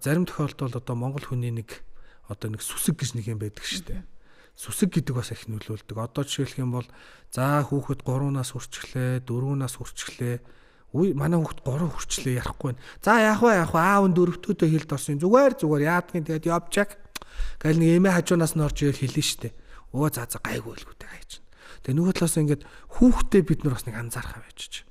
зарим тохиолдолд одоо монгол хүний нэг сүсэг гэж нэг юм байдаг шүү дээ. Сүсэг гэдэг бас их нөлөөлдөг. Одоо жишээлх юм бол за хүүхэд 3-наас хүрчглээ, 4-наас хүрчглээ. Манай хүүхэд 3 хүрчлээ ярихгүй байна. За яах вэ? Аав нь 4-төөдөө хэлд орсон. Зүгээр яадгийн тэгээд явжаг. Гэл нэг эмээ хажуунаас нь орж ирэл хэлнэ шүү дээ. За гайгүй л гүтэй хайж. Тэгээ нөгөө талаас ингээд хүүхдээ бид нар бас нэг анзаарах авчиж.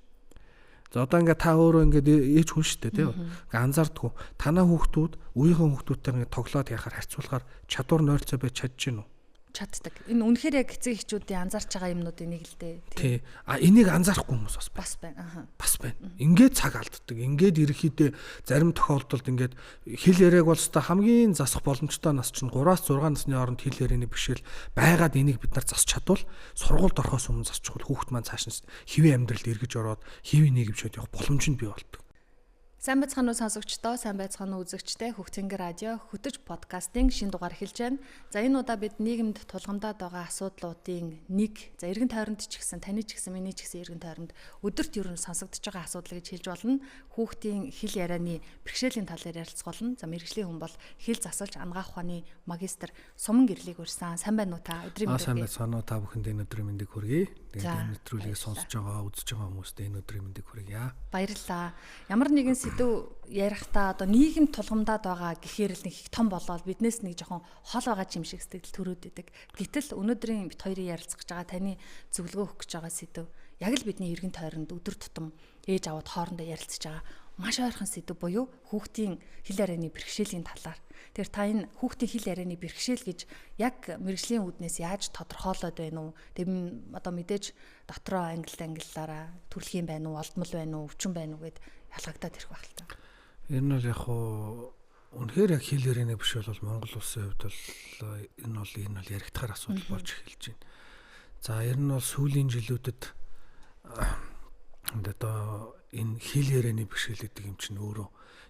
За одоо ингээд та өөрөө ингээд ээж хүн шүү дээ тийм үү? Ингээд анзаардгүй. Танаа хүүхдүүд үеийнхээ хүүхдүүдтэй ингээд тоглоод яхаар харьцуулахаар чадвар нойрцоо байж чадж гин үү? Чаддаг. Энэ үнэхээр яг эцэг эхчүүдийн анзаарч байгаа юмнуудын нэг л дээ. Тий. Энийг анзаарахгүй хүмүүс бас байна. Бас байна. Ингээд цаг алддаг. Ингээд ерөнхийдөө зарим тохиолдолд ингээд хэл яриаг бол өстой хамгийн засах боломжтой нас чинь 3-6 насны хооронд хэл ярианы бишэл байгаад энийг бид нар засч чадвал сургуульд орохоос өмнө засчихвал хүүхэд маань цааш нь хэвийн амьдралд эргэж ороод хэвийн нийгэмшээд явах боломж нь бий болдог. Сайн байцгаана уу сонсогчдоо, сайн байцгаана уу үзэгчдээ. Хөгцөнгөр радио хөтөж подкастын шинэ дугаар эхэлж байна. За энэ удаа бид нийгэмд тулгамдаад байгаа асуудлуудын нэг, за эргэн тойронд ч гэсэн, таны ч гэсэн, миний ч гэсэн эргэн тойронд өдөрт ерөн сонсогдож байгаа асуудал гэж хэлж болно. Хүүхдийн хэл ярианы бэрхшээлийн талаар ярилцах болно. За мэргэжлийн хүн бол хэл засалж ангаах ухааны магистр Суман гэрлийг урьсан. Сайн байна уу та? Өдрийн мэндийг. Сайн байцгаана уу та бүхэнд энэ өдрийн мэндийг хүргэе. Тэгээд энэ нэвтрүүлгийг сонсож байгаа, үзэж байгаа хүмүүстээ энэ өдрийн мэндийг хүргье. Баярлалаа. Ямар нэгэн сэдв ярихдаа одоо нийгэм тулгамдаад байгаа гэхээр л нэг их том болоод биднээс нэг жоохон хол байгаа юм шиг сэтгэл төрөөд идэг. Гэтэл өнөөдрийн бит хоёрын ярилцах гэж байгаа таны зөвлөгөө өгөх гэж байгаа сэдв яг л бидний эргэн тойронд өдөр тутам ээж аваад хоорондоо ярилцж байгаа маш ойрхон сэдв буюу хүүхдийн хэл ярианы бэрхшээлийн талаар. Тэгэхээр та энэ хүүхдийн хэл ярианы бэрхшээл гэж яг мэргэжлийн үүднээс яаж тодорхойлоод байна уу? Тэм одоо мэдээж дотроо англиараа төрөлхийн байна уу, олдмол байна уу, өвчин байна уу гэд ялгагдаад ирэх байх л та. Ер нь бол яг үнэхээр яг хэл ярианы бэрхшээл бол Монгол улсын хувьд бол энэ бол яригдахаар асуудал болж эхэлж байна. За ер нь бол сүүлийн жилүүдэд одоо энэ хэл ярианы бэрхшээл гэдэг юм чинь өөрөө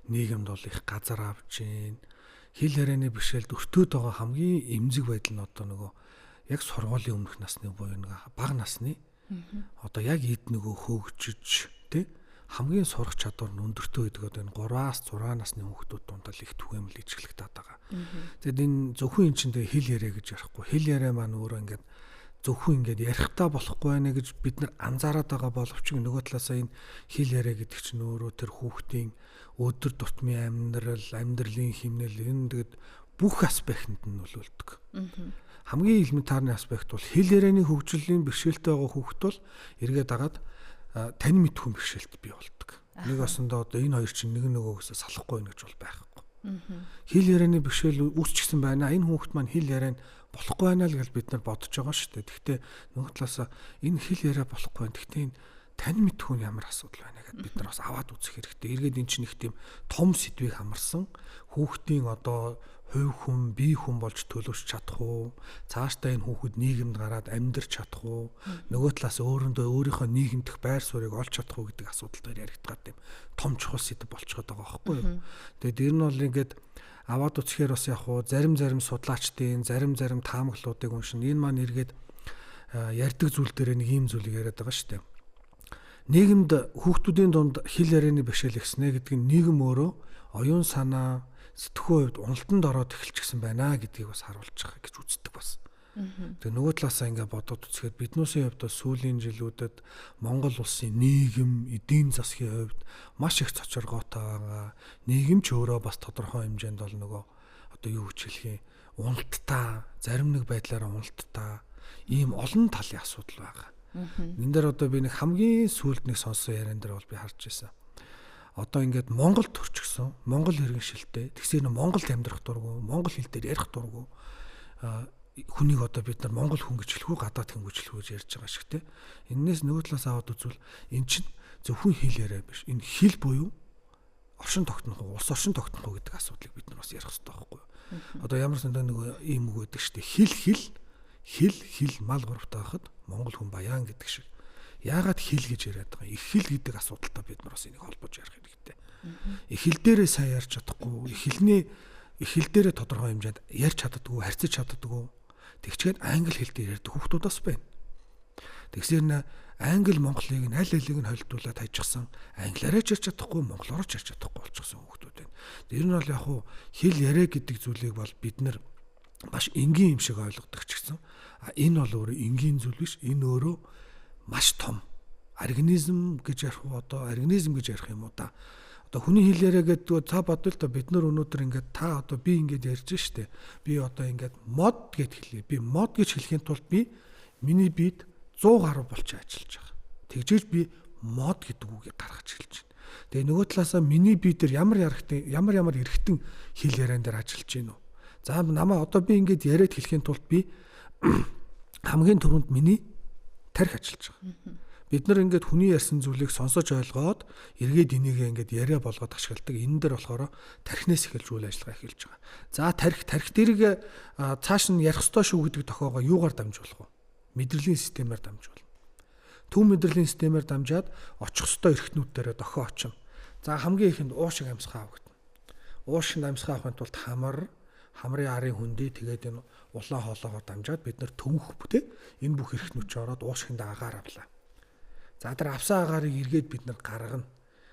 нийгэмд бол их газар авч байна. Хэл ярианы бэрхшээлд өртөөд байгаа хамгийн эмзэг байдал нь одоо нөгөө яг сургуулийн өмнөх насны буюу нэг бага насны одоо яг эд нөгөө хөгжиж тий хамгийн сурах чадвар нь өндөртөө гэдэг одоо энэ 3-аас 6 насны хүүхдүүд дунд л их түгээмэл ижиглэгдээд байгаа. Тэгэд энэ зөвхөн эн чинь хэл яриа гэж ярихгүй. Хэл яриа маань өөрөө ингээд зөвхөн ингээд ярихтаа болохгүй байна гэж бид нар анзаараад байгаа боловч нөгөө талаасаа энэ хэл яриа гэдэг чинь өөрөө тэр хүүхдийн өдөр тутмын амьдралын хэмнэл энэ тэгээд бүх аспектанд нь нөлөөлдөг. Хамгийн элементарны аспект бол хэл ярианы хөгжлийн бэрхшээлтэй байгаа хүүхд бол эргээд дагаад тань мэдхүн бэрхшээлт бий болдог. Нэг осондоо одоо энэ хоёр чинь нэг нөгөөгөөсөө салахгүй байх гэж бол байхгүй. Хэл ярианы бэрхшээл үүсчихсэн байна. Энэ хүүхд маань хэл яриан болохгүй байна л гэж бид нар бодож байгаа шүү дээ. Гэхдээ нөгөө талаасаа энэ хэл яриа болохгүй байна. Гэхдээ энэ тань мэдхүн ямар асуудал байна гэдээ бид нар бас аваад үзэх хэрэгтэй. Эргээд эн чинь их тийм том сэдвийг хамарсан хүүхдийн одоо хувь хүн, бие хүн болж төлөвш чадах уу? Цаашдаа энэ хүүхэд нийгэмд гараад амьдарч чадах уу? Нөгөө талаас өөрийнхөө нийгэмдх байр суурийг олж чадах уу гэдэг асуудалтай яригдгаад тийм том чухал сэдв болчиход байгаа байхгүй юу? Тэгээд ер нь бол ингээд аваад үзэхээр бас яг хуу зарим судлаачдын зарим таамаглалуудыг уншин энэ маань эргээд ярьдаг зүйл дээр нэг ийм зүйлийг яриад байгаа шүү дээ. Нийгэмд хүүхдүүдийн дунд хэл ярианы бэрхшээл ихснэ гэдэг нь нийгэм өөрөө оюун санаа сэтгхүүн хувьд уналтанд ороод эхэлчихсэн байна гэдгийг бас харуулж байгаа гэж үздэг бас. Тэгээ нөгөө талаасаа ингээд бодоод үзэхэд биднүүсийн хувьд сүүлийн жилүүдэд Монгол улсын нийгэм, эдийн засгийн хувьд маш их цочоргоотой байгаа. Нийгэм ч өөрөө бас тодорхой хэмжээнд бол нөгөө одоо юу гэж хэлэх юм уналттай, зарим нэг байдлаараа уналттай ийм олон талын асуудал байгаа. Энд дээр одоо би нэг хамгийн сүүлд нэг сонссон яриан дээр бол би харж байсан. Одоо ингээд Монголд төрчихсөн, Монгол иргэншилтэй. Тэгсээр Монголд амьдрах дурггүй, Монгол хэл дээр ярих дурггүй. Хүнийг одоо бид нар Монгол хүн гэж хэлэхгүй, гадаад хүн гэж хэлэхгүй ярьж байгаа шиг те. Эннээс нөгөө талаас аваад үзвэл эн чинь зөвхөн хэл яриа биш. Энэ хэл буюу оршин тогтнох уу, улс оршин тогтнох уу гэдэг асуудлыг бид нар бас ярих хэрэгтэй байхгүй юу? Одоо ямар ч нэг ийм үг гэдэг шүү дээ. Хэл мал гуравтай байхад Монгол хүн баян гэдэг шиг. Яагаад хэл гэж яриад байгаа юм? Их хэл гэдэг асуудалтай бид нар бас энийг холбож ярих хэрэгтэй. Их хэл дээрээ сайн ярьж чадахгүй, их хэл дээрээ тодорхой хэмжээнд ярьж чаддаггүй, харьцаж чаддаггүй. Тэгчгээд англи хэл дээр ярьдаг хүүхдүүд бас байна. Тэгсээр нэ англи монголыг нь аль алиг нь холилдуулаад хайчихсан. Англиараа ч ярьж чадахгүй, монголоор ч ярьж чадахгүй болчихсон хүмүүс байна. Тэр нь бол яг хуу хэл яриа гэдэг зүйлийг бол бид нар маш энгийн юм шиг ойлгодог ч гэсэн энэ бол өөрөө энгийн зүйл биш. Энэ өөрөө маш том организм гэж ярих уу, одоо организм гэж ярих юм уу да. Одоо хүний хэл яриа гэдэг та бодвол та бид нар өнөөдөр ингээд та одоо би ингээд ярьж штэ. Би одоо ингээд мод гэж хэлье. Би мод гэж хэлэхийн тулд би миний биед 100 гаруй болчих ажиллаж байгаа. Тэгжээж би мод гэдэг үгийг гаргаж хэлж байна. Тэгээ нөгөө талаасаа миний бие дээр ямар эргэтэн хэл яриан дээр ажиллаж байна уу? За намаа одоо би ингээд яриад хэлэхийн тулд би хамгийн түрүүнд миний тарих ажиллаж байгаа. Бид нар ингээд хүний ярьсан зүйлийг сонсож ойлгоод эргээд энийг ингээд яриа болгоод ашигладаг. Энэ дээр болохоор тархинаас эхэлж үйл ажиллагаа эхэлж байгаа. За тарих дээрээ цааш нь ярих ёстой шүү гэдэг тохиогоо юугаар дамжуулах вэ? Мэдрэлийн системээр дамжуул. Төв мэдрэлийн системээр дамжаад очих ёстой эрхтнүүдээр дохио очино. За хамгийн ихэнд уушиг амьсгаа авах гэдэг. Уушиг амьсгаа авахын тулд хамрын арын хөндий тэгээд энэ улаан хоолоогоор дамжаад бид нар төвөх бүтэй энэ бүх эрхтнүүд ч ороод уушигт агаар авлаа. За тэр авсан агаарыг эргээд бид нар гаргана.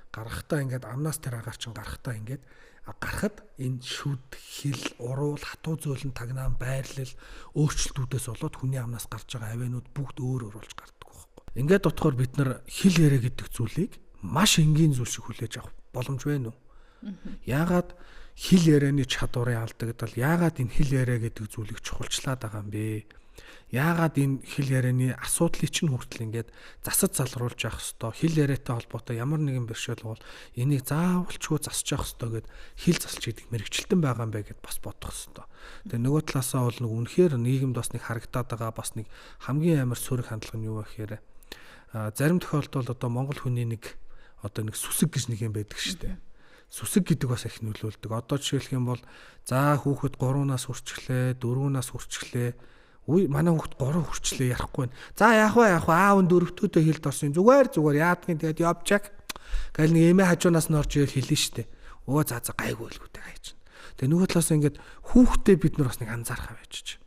Гаргахдаа ингээд амнаас тэр агаар чинь гаргахдаа ингээд гарахад энэ шүд, хил, уруул, хатуу зөөлөн, тагнаан, байрлал өөрчлөлтүүдээс болоод хүний амнаас гарч байгаа авианууд бүгд өөр болж гардаг байхгүй. Ингээд утгаар бид нар хэл яриа гэдэг зүйлийг маш энгийн зүйл шиг хүлээж авах боломж байна уу? Яагаад хэл ярианы чадварыг алдагдал, яагаад энэ хэл яриа гэдэг зүйлийг чухалчлаад байгаа юм бэ? Яагаад энэ хэл ярианы асуудлыг чинь хүртэл ингээд засаж залруулж явах хэвээр хэл яриатай холбоотой ямар нэгэн бэрхшээл бол энийг заавалчгүй засаж явах хэвээр гэд хэл засалж идэг мэрэгчлэн байгаа юм бэ гэд бас бодох хэвээр. Тэгээ нөгөө талаасаа бол нэг үнэхээр нийгэмд бас нэг харагдаад байгаа бас нэг хамгийн амар сөрөг хандлага нь юу вэ гэхээр зарим тохиолдолд одоо монгол хүний нэг одоо нэг сүсэг гэж нэг юм байдаг шүү дээ. Сүсэг гэдэг бас их нөлөөлдөг. Одоо жишээлх юм бол за хүүхэд 3-наас хүрчглээ, 4-наас хүрчглээ. Үгүй манай хүүхэд 3 хүрчлээ ярихгүй байна. За яах вэ аав нь 4-төөдөө хэлд орсон. Зүгээр яадгийн тэгээд явчааг. Гэл нэг эмээ хажуунаас нь орж ирэл хэлнэ штэ. Өө за гайгүй л гүтэй хайж. Тэгээ нөгөө талаас ингээд хүүхдээ бид нар бас нэг анзаархаа байж.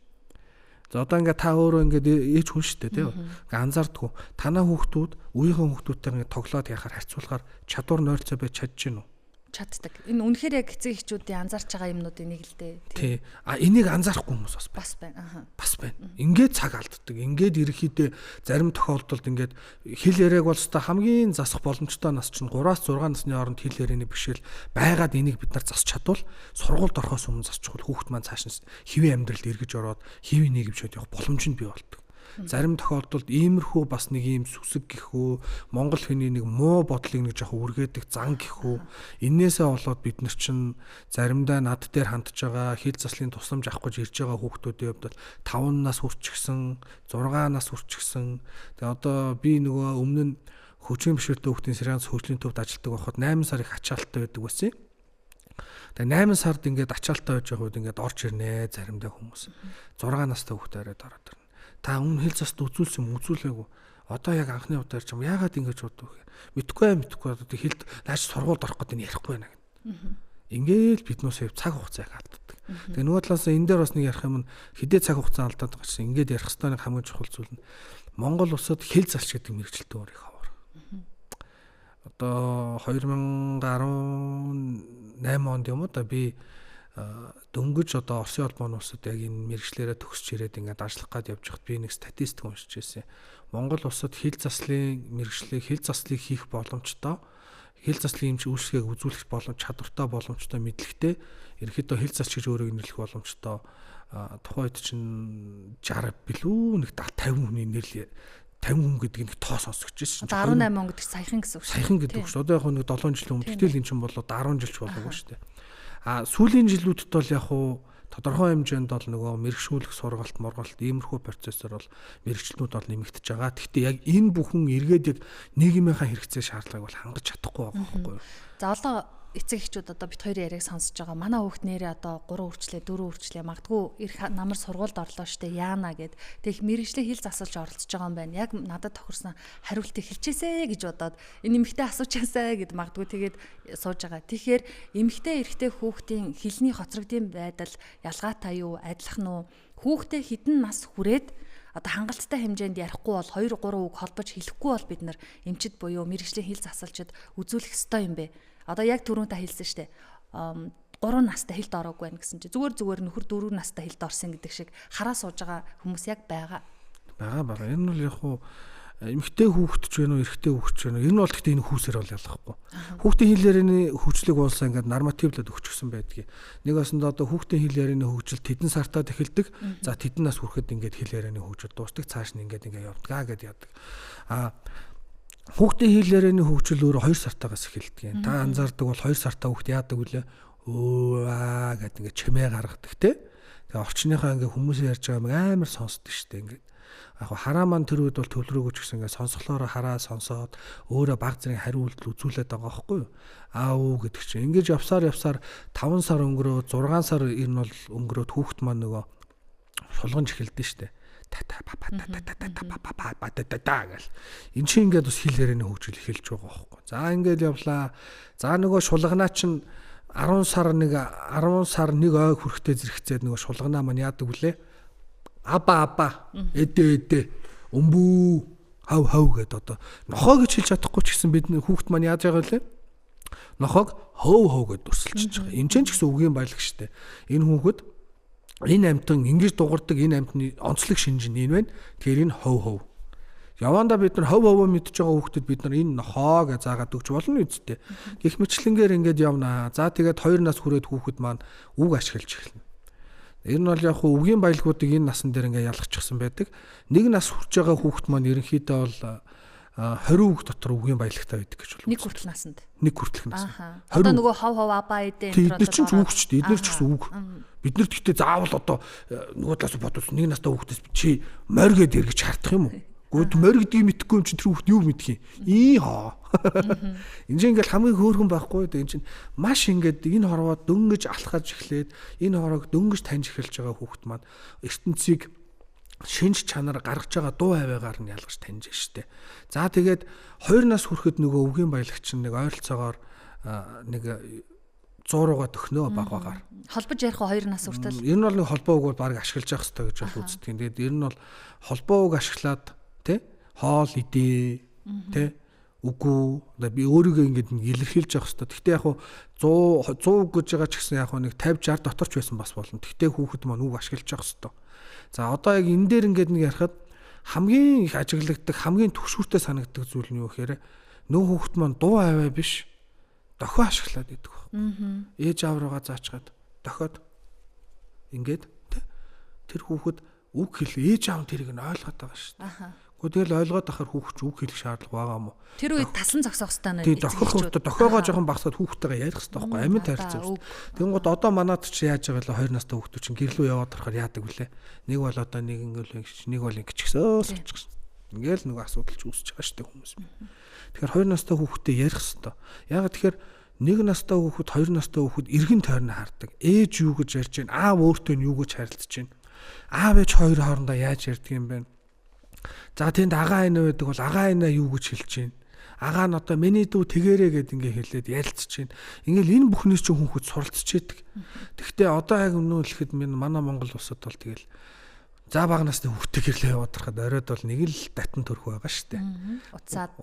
За одоо ингээд та өөрөө ингээд ээж хүн штэ тий. Ингээд анзаардгүй. Танаа хүүхдүүд үеийнхээ хүүхдүүдтэй ингээд тоглоод яхаар харьцуулахаар чадвар нойрцоо байж чадчихна уу? Чаддаг. Энэ үнэхээр яг эцэг эхчүүдийн анзаарч байгаа юмнуудын нэг л дээ. Тий. Энийг анзаарахгүй хүмүүс бас байна. Бас байна. Ингээд цаг алддаг. Ингээд ерөөхдөө зарим тохиолдолд ингээд хэл яриаг бол өстой хамгийн засах боломжтой нас чинь 3-6 насны хооронд хэл ярианы бишэл байгаад энийг бид нар засч чадвал сургуульд орохоос өмнө засчихвал хүүхэд маань цааш нь хэвийн амьдралд эргэж ороод хэвийн нийгэмшээд явах боломж нь бий болдог. Зарим тохиолдолд иймэрхүү бас нэг юм сүсэг гэхүү монгол хүний нэг муу бодлыг нэг жоохон үргээдэг зан гэхүү энээсээ болоод бид нар чинь заримдаа над дээр хандж байгаа хэл заслын тусламж авах гэж ирж байгаа хүүхдүүдийн хувьд 5-наас хүрчихсэн 6-наас хүрчихсэн тэгээ одоо би нөгөө өмнө нь хөгжлийн бишрэлтэй хүүхдийн сэргаанс хөгжлийн төвд ажилладаг байхад 8 сар их ачаалттай байдаг байсан. Тэгээ 8 сард ингээд ачаалттай байж байгаа үед ингээд орж ирнэ заримдаа хүмүүс 6 настай хүүхдээ ороод ирнэ. Та өмнө хэл заст үзүүлсэн юм үзүүлээгүй. Одоо яг анхны удаа ярьж байгаа яагаад ингэж боддог вэ? Мэдхгүй одоо хэлд нааш сургуульд орох гэдэг нь ярихгүй байна гэдэг. Ингээл биднээс цаг хугацааг алддаг. Тэгээ нөгөө талаас энэ дээр бас нэг ярих юм хэдий цаг хугацаа алдаад байгаа чинь ингээд ярих хэвээр хамгийн чухал зүйл нь Монгол улсад хэл залч гэдэг мэргэжилтэн өөрийг хавар. Одоо 2018 онд юм уу да би дөнгөж одоо Оросын холбооны улсад яг энэ мэргэжлэрээ төгсч ирээд ингээд ажиллах гад явж хад би нэг статистик уншиж байсан. Монгол улсад хэл заслын мэргэжлийг хэл заслыг хийх боломжтой, хэл заслын эмч үйлчлэгийг үзүүлэх боломж чадвартай боломжтой мэдлэгтэй ерөөхдөө хэл засч гэж өөрийг нэрлэх боломжтой тухайд чинь 60 билүү нэг 50 хүний нэрлээ 50 хүн гэдэг нэг тоо сонсогч байсан. 18 он гэдэг саяхан гэсэн үг шүү. Саяхан гэдэг үг шүү. Одоо яг нэг 7 жилийн өмнө гэтэл эн чинь болоод 10 жилч болоогүй шүү дээ. Сүүлийн жилүүдэд бол яг хуу тодорхой хэмжээнд бол нөгөө мэрэгшүүлэх сургалт иймэрхүү процессор бол мэрэгчлэнүүд бол нэмэгдэж байгаа. Гэхдээ яг энэ бүхэн эргээд яг нийгмийнхаа хэрэгцээ шаардлагыг бол хангаж чадахгүй байгаа байхгүй юу? За одоо эцэг эхчүүд одоо бит хоёрын яриаг сонсож байгаа. Манай хүүхд нэрээ одоо 3 хүрчлээ 4 хүрчлээ магадгүй ирэх намар сургуульд орлоо штэ яана гэд тэг мэрэгчлээ хэл засалж оролцож байгаа юм байна. Яг надад тохирсон хариултыг хэлчихээсэ гэж бодоод энэ эмэгтэй асуучаасаа гэд магадгүй тэгээд сууж байгаа. Тэгэхээр эмэгтэй эрэгтэй хүүхдийн хэлний хоцрогдсон байдал ялгаатай юу, адилхан уу? Хүүхдээ хідэн нас хүрээд одоо хангалттай хэмжээнд ярихгүй бол 2 3 үг холбож хэлэхгүй бол бид нар эмчид буюу мэргэжлийн хэл засалчид үзүүлэх ёстой юм бэ. Одоо яг түрүүн та хэлсэн шүү дээ. 3 настай хэлд ороогүй байх гэсэн чи зүгээр нөхөр 4 настай хэлд орсон гэдэг шиг хараа сууж байгаа хүмүүс яг байгаа. Энэ бол яг хуу эмэгтэй хүүхэд ч вэ нүү эрэгтэй хүүхэд ч вэ нүү ер нь бол гэхдээ энэ хүүсээр бол ялгахгүй. Хүүхдийн хэл ярианы хөгжлийг уулсаа ингээд нормативлаад өгчихсөн байдгийг. Нэг басна одоо хүүхдийн хэл ярианы хөгжил тэдэн сартаад эхэлдэг. За тэдэн нас хүрэхэд ингээд хэл ярианы хөгжил дуустдаг. Цааш нь ингээд явдгаа гэдээ яадаг. Хүүхдийн хэл ярианы хөгжил өөрөө 2 сартаагаас эхэлдэг. Та анзаардаг бол 2 сартаа хүүхд яадаг үлээ гэдэг ингээд чимээ гаргадаг те. Тэгээ орчныхаа ингээд хүмүүсээ ярьж байгаа амар сонсдог штэ ингээд. Яг хараа маань тэр үед бол төлрөөгөө ч гэсэн ингээд сонсголоороо хараа сонсоод өөрөө баг зэрэг хариу үйлдэл үзүүлээд байгаа байхгүй юу? Гэдэг чинь ингэж явсаар 5 сар өнгөрөө 6 сар ер нь бол өнгөрөөд хүүхэд маань нөгөө шулганж эхэлдэж штэ. Гэл. Энд чинь ингээд бас хэл ярианы хөгжил эхэлж байгаа байхгүй. За ингээд явлаа. За нөгөө шулганаа чинь 10 сар нэг ой хүрэхтэй зэрэгцээд нөгөө шулганаа маань яадаг вүлээ? Аба эдэ өмбүү хав гэд одоо нохоо гэж хэлж чадахгүй ч гэсэн бид хүүхэд маань яаж байгаа вэ? Нохоог хов гэд өрсөлдөж байгаа. Энэ ч гэсэн үгийн баялаг штэ. Энэ хүүхэд энэ амьтан ингэж дуурдаг энэ амьтны онцлог шинж нь энэ байна. Тэгэхээр энэ хов. Яванда бид нар хов мэдж байгаа хүүхдэд бид нар энэ нохоо гэж заагаад өгч болно үсттэй. Гэх мэтлэнгээр ингэж явнаа. За тэгээд 2 нас хүрээд хүүхэд маань үг ашиглаж эхэлнэ. Ер нь бол яг үгийн баялагуудыг энэ насан дээр ингээ ялгачихсан байдаг. 1 нас хүрч байгаа хүүхэд маань ерөнхийдөө бол 20 үг дотор үгийн баялагтай байдаг гэж Нэг болно. хүртэл насанд. Нэг хүртэлх насанд. Одоо нөгөө хов абаа эдээ энэ төр чинь үгчтэй. Эдгээр ч гэсэн үг. Бид нарт гэхдээ заавал одоо нөгөө талаас бодвол 1 настай хүүхдээс чи морь гээд эргэж хардах юм уу? Гүд морь гэдгийг мэдэхгүй юм чи тэр хүүхд юу мэдх юм? Энд чинь ингээл хамгийн хөөрхөн байхгүй дээ. Энд чинь маш ингээд энэ хорвоо дөнгөж алхаж эхлээд энэ хороог дөнгөж таньж эхэлж байгаа хүүхд маань ертөнцийг шинж чанар гаргаж байгаа дуу хаваагаар нь ялгаж таньж штэ. За тэгээд 2 нас хүрэхэд нөгөө үгийн баялагч нэг ойролцоогоор нэг 100 руугаа төхнөө багаагаар. Холбож ярих 2 нас хүртэл. Энэ бол нэг холбоо үг бол баг ашиглаж явах хэрэгтэй гэж бол үздэг. Тэгээд ер нь бол холбоо үг ашиглаад тэ хоол идэ тэ үгүй би өөрийгөө ингэж илэрхийлж явах хэрэгтэй. Гэхдээ яг 100 үг гэж байгаа ч гэсэн яг нэг 50 60 дотор ч байсан бас болно. Гэхдээ хүүхэд маань үг ашиглаж явах хэрэгтэй. За одоо яг энэ дээр ингэж нэг ярихад хамгийн их ажиглагддаг, хамгийн түвшүүртэй санагддаг зүйл нь юу гэхээр нөө хүүхэд маань дуу аваа биш дохио ашиглаад идэг байна. Ээж аав руугаа заачгаад дохиод ингээд тэр хүүхэд үг хэл ээж аав тэрийг нь ойлгоод байгаа шүү дээ. Тэгэл ойлгоод ахаар хүүхч үг хэлэх шаардлага байгаа юм уу? Тэр үед тасан зогсоох хэрэгтэй нэ. Дохиогоо жоохон багсаад хүүхдтэйгээ ярих хэрэгтэй байхгүй амин тарилцсан. Тэнгууд одоо манад чи яаж байгаа л 2 настай хүүхдүүд чинь гэрлүү яваад харахаар яадаг вүлээ. Нэг бол одоо нэг бол ингэ гिचгсөөс болчихсон. Ингээл нөгөө асуудал ч үүсэж байгаа шүү дээ хүмүүс. Тэгэхээр 2 настай хүүхдтэй ярих хэрэгтэй. Яг тэгэхээр 1 настай хүүхэд 2 настай хүүхэд эргэн тойрны хардаг. Ээж юу гэж ярьж байна? Аав өөртөө юу гэж харилцаж байна? Аав ээж хоёр хоорондоо яаж ярьдаг юм бэ? За тэнд агаа ийнэ байдаг бол агаа ийнэ юу гэж хэлж байна. Агаа нь одоо миний дүү тэгэрээ гэд ингээ хэлээд ярилцж байна. Ингээл энэ бүхнээс ч хүүхэд суралцж яадаг. Тэгвэл одоо яг өмнөөлөхэд манай Монгол улсад бол тэгэл за бага насны хүүхдээ гэрлээ яваад харахад оройд бол нэг л татан төрх байгаа шүү дээ.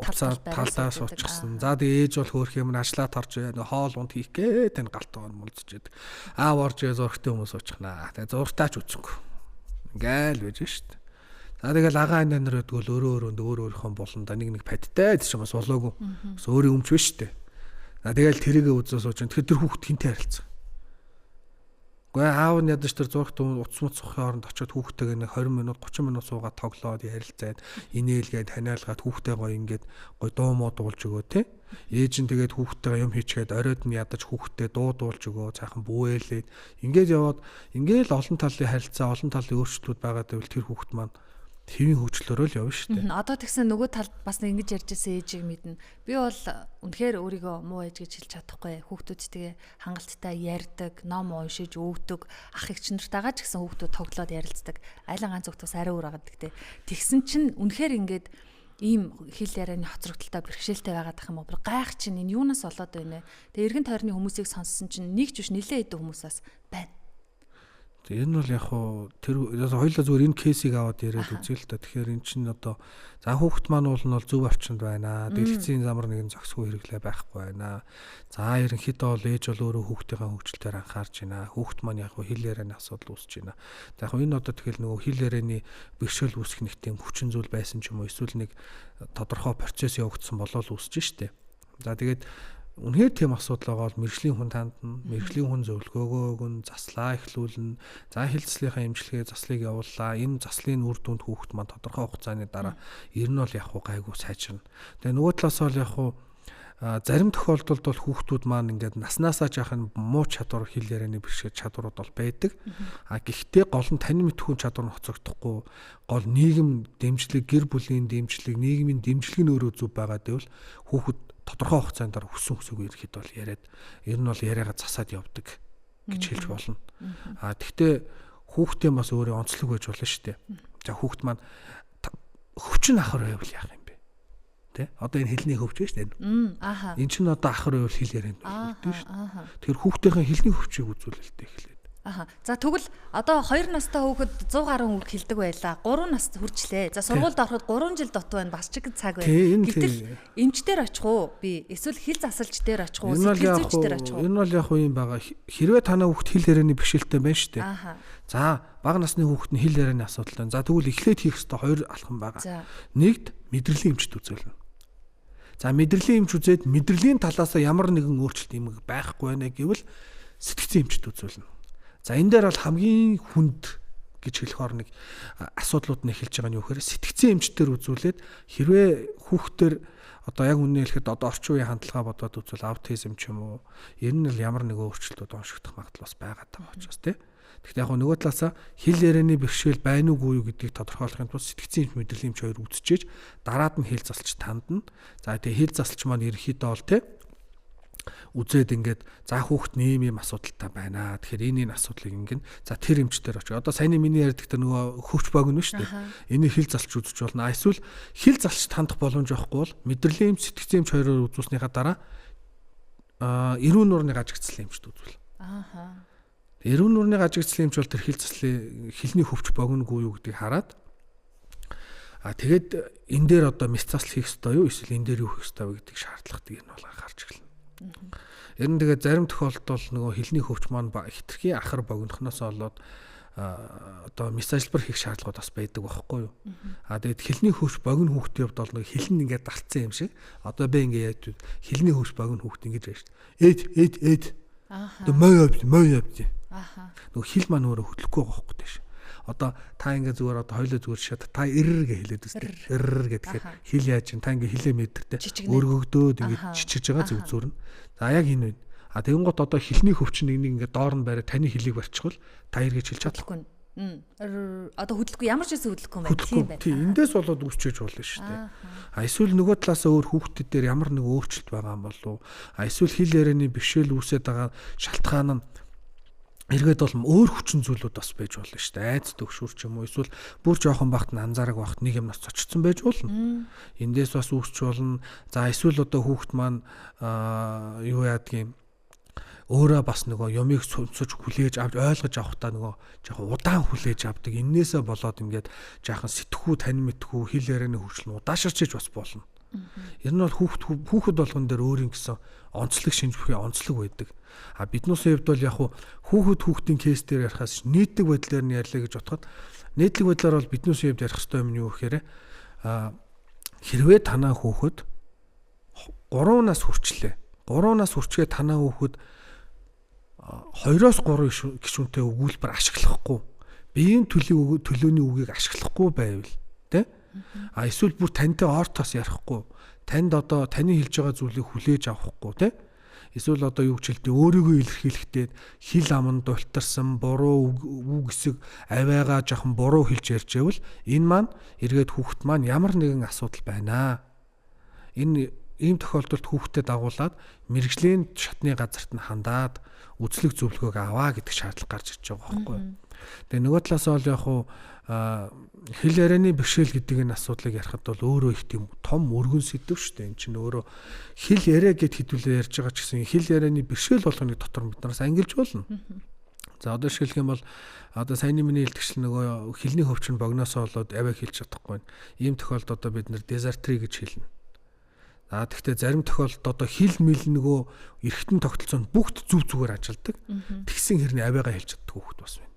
Уцаад талдаас уучсан. За тэгээ ээж бол хөөх юм ажиллаад орж хоол унд хийх гээ тань галтгаар мулцж яадаг. Аав орж зургтай хүмүүс уучихнаа. Тэгээ зургатаач үцэнгүй. Ингээл байж шүү дээ. За тэгэл агаа энэ нар өдгөл өөрийнхөө болонда нэг падтай гэж бас болоогүй. Өөрийн өмч биш үү? За тэгэл тэрийгэ үзээ сууж. Тэгэхээр тэр хүүхд хинтэй харилцсан. Гэхдээ аав нь ядаж тэр зургт утас муцхын хооронд очиод хүүхдтэйгээ нэг 20 минут 30 минут суугаад тоглоод ярилцаад инээлгээд ханиалгаад хүүхдээ гоё ингээд гоё дуу муу дуулж өгөө те. Ээж нь тэгээд хүүхдтэйгээ юм хийчгээд оройд нь ядаж хүүхдтэй дуу дуулж өгөө цаахан бүвээлээд ингээд яваад ингээл олон талын харилцаа олон талын өөрчлөлтүүд байгаа гэвэл тэр хүүхд маань хэвийн хөгжлөөрөө л явна шүү дээ. Одоо тэгсэн нөгөө талд бас ингэж ярьж ирсэн ээжийг мэднэ. Би бол үнэхээр өөрийгөө муу ээж гэж хэлж чадахгүй. Хүүхдүүдтэйгээ хангалттай ярьдаг, ном уншиж өвдөг, ах эгч нартайгаа ч гэсэн хүүхдүүд тоглоод ярилцдаг. Айлан ганц хүүхдээс арай өөр агаад гэдэг. Тэгсэн чинь үнэхээр ингэж ийм хэл ярианы хоцрогдолтой бэрхшээлтэй байгаад ах юм уу? Гайх чинь энэ юунаас болоод байна вэ? Тэгээ эргэн тойрны хүмүүсийг сонссон чинь нэг ч биш нилээ идэв хүмүүсээс байна. Энэ бол яг хуу тэр хоёулаа зүгээр энэ кейсийг аваад яриад үзье л да. Тэгэхээр эн чинь одоо за хүүхэд маань бол зөв орчинд байна. Дэлгэцийн замар нэгэн зохисгүй хэрэглээ байхгүй байна. За ерөнхийдөө бол ээж бол өөрөө хүүхдийнхээ хөгжилтөөр анхаарч байна. Хүүхэд маань яг хуу хэл ярианы асуудал үүсэж байна. За яг энэ одоо тэгэл нөгөө хэл ярианы бэрхшээл үүсэх нэг тийм хүчин зүйл байсан ч юм уу эсвэл нэг тодорхой процесс явагдсан болол үүсэж штэ. За тэгээд үнэхээр тийм асуудал байгаа бол мэрэгжлийн хүн тандна, мэрэгжлийн хүн зөвлөгөөгөө өгнө, заслаа эхлүүлнэ. За хэл заслынхаа эмчилгээ заслыг явууллаа. Энэ заслын үр дүнд хүүхэд маань тодорхой хугацааны дараа ер нь бол яг хуу гайгүй сайжирна. Тэгээ нөгөө талаас бол яг хуу зарим тохиолдолд бол хүүхдүүд маань ингээд наснаасаа жаахан муу чадвар хэл ярианы бэрхшээл чадварууд бол байдаг. Гэхдээ гол нь тань мэдхүүн чадвар нь хоцрогдохгүй, гол нийгэм дэмжлэг, гэр бүлийн дэмжлэг, нийгмийн дэмжлэг нь өөрөө зөв байгаа гэвэл хүүхэд тодорхой хугацаанд дараа хүссэн хүсээгүй ирэхэд бол яриад ер нь бол яриагаа засаад явдаг гэж хэлж болно. Тэгвэл хүүхдээ бас өөрөө онцлог байж болно шүү дээ. За хүүхд маань хөвчин ахар байвал яах юм бэ? Тэ? Одоо энэ хэлний хөвч шүү дээ. Энэ чинь одоо ахар байвал хэл ярианд үлдэн шүү дээ. Тэгэхээр хүүхдийнхээ хэлний хөвчийг үзүүлэлтэй эхлэв. За тэгвэл одоо 2 настай хүүхэд 100 гаруй үг хэлдэг байлаа. 3 наст хүрчлээ. За сургуульд ороход 3 жил дутуу байна. Бас ч их цаг байна. Гэтэл эмчдэр очих уу? Би эсвэл хэл засалч дээр очих уу? Сэтгэл зүйч дээр очих уу? Энэ бол яг юм байгаа. Хэрвээ танаа хүүхэд хэл ярианы бэрхшээлтэй байна шүү дээ. За бага насны хүүхэд нь хэл ярианы асуудал байна. За тэгвэл эхлээд хийх ёстой 2 алхам байгаа. Нэгд мэдрэлийн эмчд үзүүлнэ. За мэдрэлийн эмч үзээд мэдрэлийн талаас ямар нэгэн өөрчлөлт юм байхгүй байна гэвэл сэтгцийн эмчд үзүүлнэ. За энэ дээр бол хамгийн хүнд гэж хэлэхээр нэг асуудлууд нь эхэлж байгаа нь юу гэхээр сэтгцийн эмчтэр үзүүлээд хэрвээ хүүхдээр одоо яг үнэ хэлэхэд одоо орчин үеийн хандлага бодоод үзвэл аутизм ч юм уу ер нь л ямар нэгэн өөрчлөлтүүд оншигдох магадлал бас байгаа даа учраас тий. Гэхдээ яг нөгөө талаасаа хэл ярианы бэрхшээл байна уугүй юу гэдгийг тодорхойлохын тулд сэтгцийн эмч мэдрэлийн эмч хоёр үзчихээж дараад нь хэл засалч тандна. За тэгээ хэл засалч маань ерөнхийдөө бол тий үзээд ингээд за хүүхэд ийм асуудалтай байна. Тэгэхээр энэ асуудлыг ингэн за тэр эмчтэр очиж. Одоо саяны миний ярьдаг тэр нөгөө хөвч богино шүү дээ. Энийг хэл залж үзэж болно. Эсвэл хэл залж тандах боломж байхгүй бол мэдрэлийн эмч, сэтгцийн эмч хоёроор үзүүлснийхаа дараа эрүүн нуурны гажигдсан эмчт үзүүл. Эрүүн нуурны гажигдсан эмч бол тэр хэл заслын хэлний хөвч богиногүй юу гэдгийг хараад тэгээд энэ дээр одоо мэс засал хийх ёстой юу эсвэл энэ дээр юу хийх ёстой вэ гэдгийг шаардлагатай юм бол анхаарч эхэлнэ. Ер нь тэгээд зарим тохиолдолд нөгөө хэлний хөвч маань хитрхи ахар богинохноос болоод одоо мессежлбар хийх шаардлагууд бас байдаг байхгүй юу. Тэгээд хэлний хөвч богино хүүхдийн хувьд бол нөгөө хэл нь ингээд далтсан юм шиг. Одоо би ингээд яаж хэлний хөвч богино хүүхд ингэж байж шээ. Эд. Одоо мой явд. Нөгөө хэл маань өөрөө хөдлөхгүй байгаа байхгүй тийш. Одоо та ингээ зүгээр одоо хоёлоо зүгээр шат та эрэргээ хэлээд үстэй. Эрэр гэхээр хэл яаж ин та ингээ хэлээ мэдэртэй. Өргөгдөөд ингээ чичиж байгаа зүг зүрнэ. За яг энэ вэ. Тэгэн гот одоо хэлний хөвчин нэг ингээ доор нь бариад таны хэлийг барьчихвал та эргэж хэлж чадахгүй. Одоо хөдлөхгүй ямар ч зүйл хөдлөхгүй байх юм байна. Тийм эндээс болоод үүсчээж болно шүү дээ. Эсвэл нөгөө талаас өөр хүүхдэд дээр ямар нэг өөрчлөлт байгаа юм болов уу? Эсвэл хэл ярианы бэрхшээл үүсээд байгаа шалтгаан нь эргээд бол өөр хүчин зүйлүүд бас байж болно шүү дээ. Айц төгшүр ч юм уу эсвэл бүр жоохон багт нь анзаараг багт нэг юмнаас цочсон байж болно. Эндээс бас үүсч болно. За эсвэл одоо хүүхэд маань юу яадгийн өөрөө бас нөгөө юмыг сонсож хүлээж авч ойлгож авахтаа нөгөө жоохон удаан хүлээж авдаг. Иннээсээ болоод ингээд жоохон сэтгхүү тань мэдхүү хэл ярианы хөгжил нь удаашрчиж бас болно. Ер нь бол хүүхэд болгон дээр өөрийн гэсэн онцлог шинж бүхий онцлог байдаг. Биднүүсийн хувьд бол яг хүүхдийн кейс дээр ярихаас нийтлэг байдлаар нь ярьлаа гэж бодоход нийтлэг байдлаар бол биднүүсийн хувьд ярих ёстой юм юу гэхээр хэрвээ танаа хүүхэд 3 нас хүрчлээ. 3 нас хүрчгээ танаа хүүхэд 2-3 гишүүнтэй өгүүлбэр ашиглахгүй, биеийн төлөөний үгийг ашиглахгүй байвал тэ эсвэл бүр тантай ортоос ярихгүй, танд одоо таны хэлж байгаа зүйлийг хүлээж авахгүй тэ эсвэл одоо юу ч хэлдэг өөрийгөө илэрхийлэхдээ хэл аманд дултарсан буруу үг хэсэг авиагаа жоохон буруу хэлж ярьж байвал энэ маань эргээд хүүхэд маань ямар нэгэн асуудал байна. Энэ ийм тохиолдолд хүүхдэд дагуулад мэрэгжлийн шатны газарт нь хандаад үзлэг зөвлөгөөг аваа гэдэг шаардлага гарч ирж байгаа байхгүй. Тэгээ нөгөө талаас бол яг хэл ярианы бэрхшээл гэдэг энэ асуудлыг ярихад бол өөрөө их тийм том өргөн сэдв шүү дээ. Энд чинь өөрөө хэл яриа гэд хэдүүлээ ярьж байгаа ч гэсэн хэл ярианы бэрхшээл болгоныг дотор бид нараас ангилж болно. За одоо жишээлх юм бол одоо саяны миний хэлдэгчл нөгөө хилний хөвч нь богносоо болоод авиа хэлж чадахгүй. Ийм тохиолдолд одоо бид нэр дезертри гэж хэлнэ. За тэгвэл зарим тохиолдолд одоо хил мэл нөгөө эргэтэн тогтолцоонд бүгд зүв зүгээр ажилдаг. Тэгсэн хэрний авиагаа хэлж чаддаг хүүхэд бас байна.